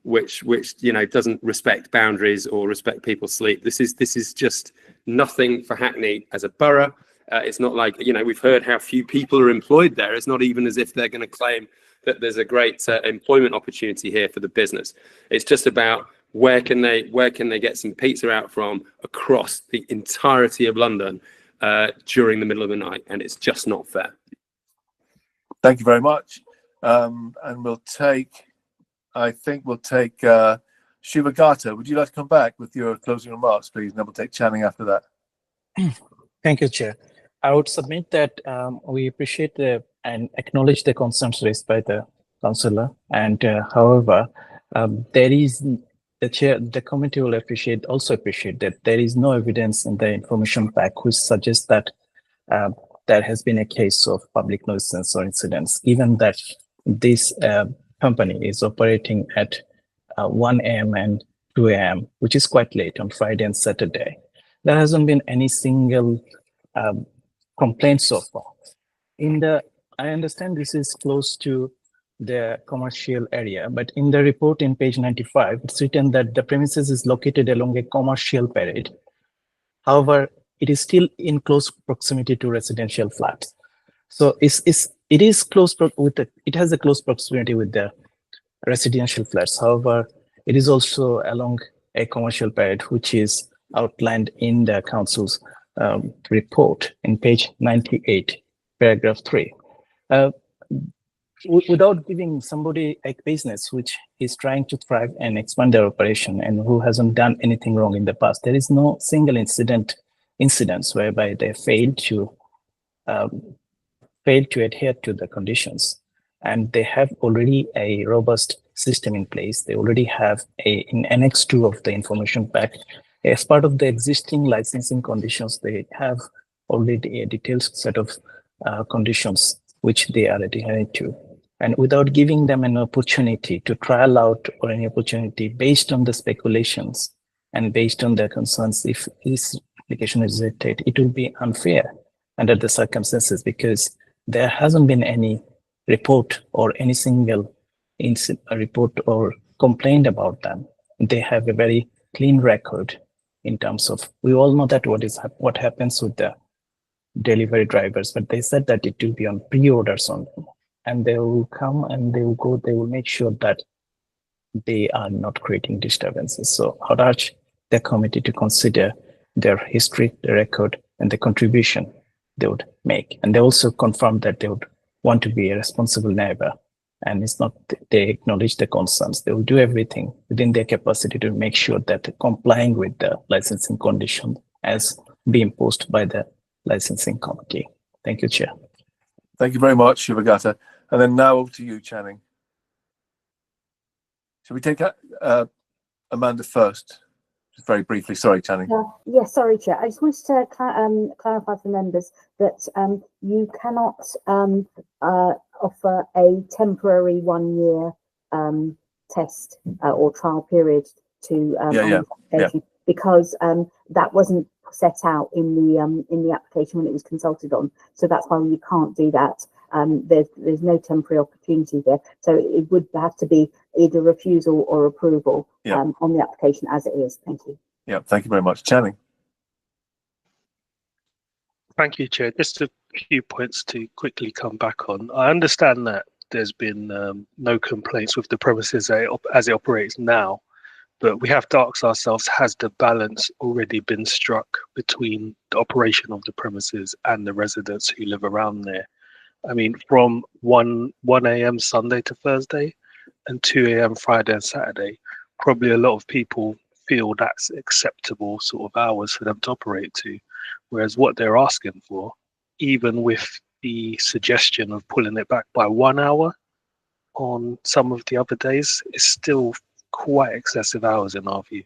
which doesn't respect boundaries or respect people's sleep. This is just nothing for Hackney as a borough, It's not like, you know, we've heard how few people are employed there. It's not even as if they're going to claim that there's a great employment opportunity here for the business. It's just about where can they get some pizza out from across the entirety of London during the middle of the night, and it's just not fair. Thank you very much. And I think we'll take Shivagata. Would you like to come back with your closing remarks, please? And then we'll take Channing after that. Thank you, Chair. I would submit that we appreciate and acknowledge the concerns raised by the councillor. And however, there is the committee will also appreciate that there is no evidence in the information pack which suggests that there has been a case of public nuisance or incidents, given that this company is operating at 1 a.m. and 2 a.m., which is quite late on Friday and Saturday. There hasn't been any single complaint so far. I understand this is close to the commercial area, but in the report in page 95, it's written that the premises is located along a commercial parade. However, it is still in close proximity to residential flats. So it has a close proximity with the residential flats. However, it is also along a commercial parade, which is outlined in the council's report in page 98, paragraph 3. Without giving somebody a business which is trying to thrive and expand their operation and who hasn't done anything wrong in the past, there is no single incidents whereby they failed to adhere to the conditions, and they have already a robust system in place. They already have in Annex 2 of the information pack, as part of the existing licensing conditions, they have already a detailed set of conditions which they are adhering to. And without giving them an opportunity to trial out or any opportunity based on the speculations and based on their concerns, if this application is rejected, it will be unfair under the circumstances, because there hasn't been any report or any single report or complaint about them. They have a very clean record in terms of, we all know that what happens with the delivery drivers, but they said that it will be on pre-orders on them, and they will come and they will go, they will make sure that they are not creating disturbances. So I would urge the committee to consider their history, the record, and the contribution they would make. And they also confirmed that they would want to be a responsible neighbor, and it's not, they acknowledge the concerns. They will do everything within their capacity to make sure that complying with the licensing condition as be imposed by the licensing committee. Thank you, Chair. Thank you very much, Shivagata. And then now over to you, Channing. Shall we take Amanda first? Just very briefly. Sorry, Channing. Yes, sorry, Chair. I just wanted to clarify for members that you cannot offer a temporary 1 year test or trial period to because that wasn't set out in the application when it was consulted on. So that's why you can't do that. There's no temporary opportunity there. So it would have to be either refusal or approval on the application as it is. Thank you. Yeah, thank you very much. Channing. Thank you, Chair. Just a few points to quickly come back on. I understand that there's been no complaints with the premises as it operates now, but we have to ask ourselves, has the balance already been struck between the operation of the premises and the residents who live around there? I mean, from 1 a.m. Sunday to Thursday and 2 a.m. Friday and Saturday, probably a lot of people feel that's acceptable sort of hours for them to operate to. Whereas what they're asking for, even with the suggestion of pulling it back by 1 hour on some of the other days, is still quite excessive hours in our view.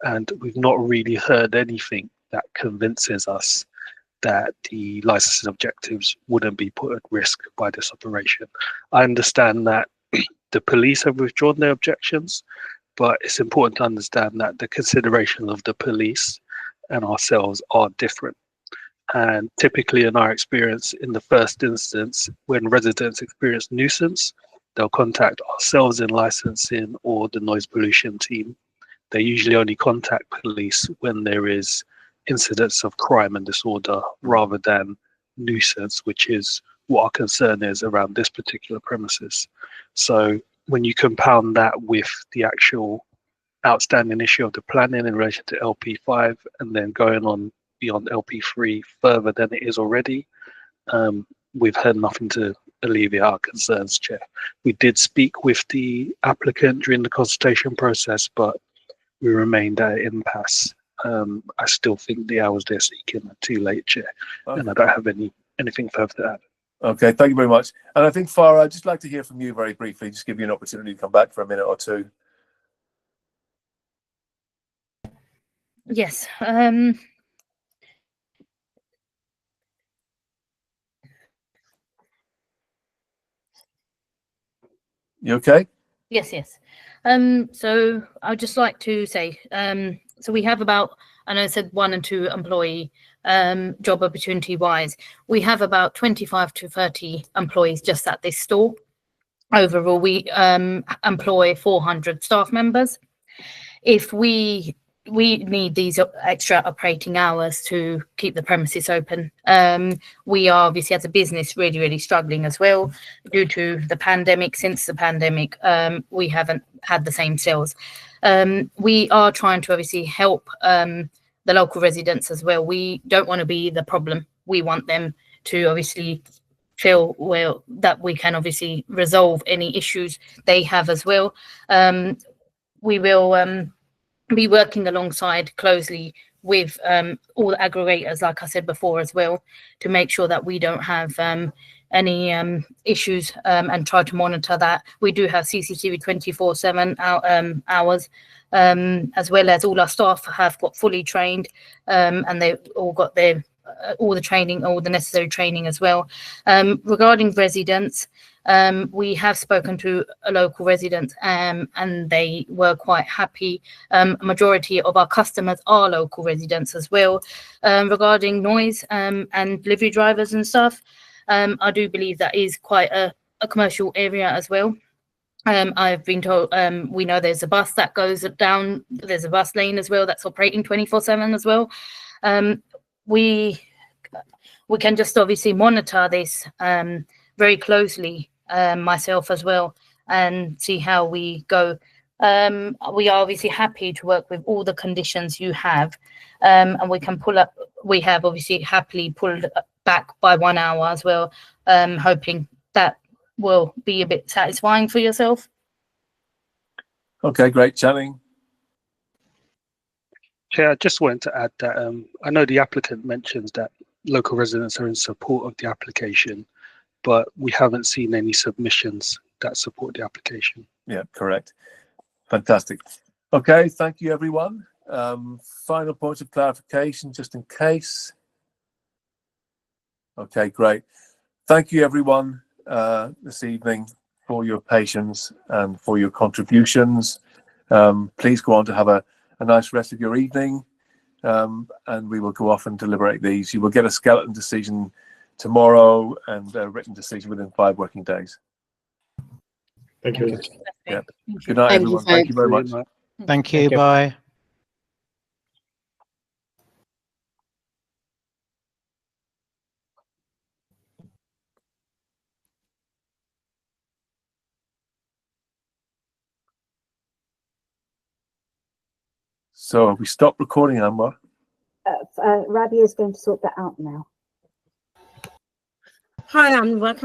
And we've not really heard anything that convinces us that the licensing objectives wouldn't be put at risk by this operation. I understand that the police have withdrawn their objections, but it's important to understand that the considerations of the police and ourselves are different. And typically in our experience, in the first instance, when residents experience nuisance, they'll contact ourselves in licensing or the noise pollution team. They usually only contact police when there is incidents of crime and disorder rather than nuisance, which is what our concern is around this particular premises. So when you compound that with the actual outstanding issue of the planning in relation to LP5 and then going on beyond LP3 further than it is already, we've heard nothing to alleviate our concerns, Chair. We did speak with the applicant during the consultation process, but we remained at an impasse. I still think the hours they're seeking are too late, Chair, and I don't have anything further to add. Okay, thank you very much. And I think, Farah, I'd just like to hear from you very briefly, just give you an opportunity to come back for a minute or two. Yes. You okay? Yes, yes. So I'd just like to say, so we have about, I know I said 1 and 2 employee job opportunity wise, we have about 25 to 30 employees just at this store. Overall, we employ 400 staff members. If we need these extra operating hours to keep the premises open. We are obviously as a business really struggling as well due to the pandemic. Since the pandemic, we haven't had the same sales. We are trying to obviously help the local residents as well. We don't want to be the problem. We want them to obviously feel well that we can obviously resolve any issues they have as well. We will be working alongside closely with all the aggregators, like I said before as well, to make sure that we don't have any issues and try to monitor that. We do have CCTV 24/7 hours, as well as all our staff have got fully trained and they've all got their all the training, all the necessary training as well. Regarding residents, we have spoken to a local resident and they were quite happy. Majority of our customers are local residents as well. Regarding noise and delivery drivers and stuff, I do believe that is quite a commercial area as well. I've been told, we know there's a bus that goes down, there's a bus lane as well that's operating 24/7 as well. We can just obviously monitor this very closely, myself as well, and see how we go. We are obviously happy to work with all the conditions you have, and we can pull up. We have obviously happily pulled back by 1 hour as well, hoping that will be a bit satisfying for yourself. Okay, great. Channing? Chair, I just wanted to add that I know the applicant mentions that local residents are in support of the application, but we haven't seen any submissions that support the application. Yeah, correct. Fantastic. Okay, thank you, everyone. Final point of clarification, just in case. Okay, great. Thank you, everyone, this evening for your patience and for your contributions. Please go on to have a nice rest of your evening, and we will go off and deliberate these. You will get a skeleton decision tomorrow and a written decision within 5 working days. Thank you. Yeah. Good night, everyone. Thank you very much. Thank you. Bye. So have we stopped recording, Anwar? Rabia is going to sort that out now. Hi, I'm welcome.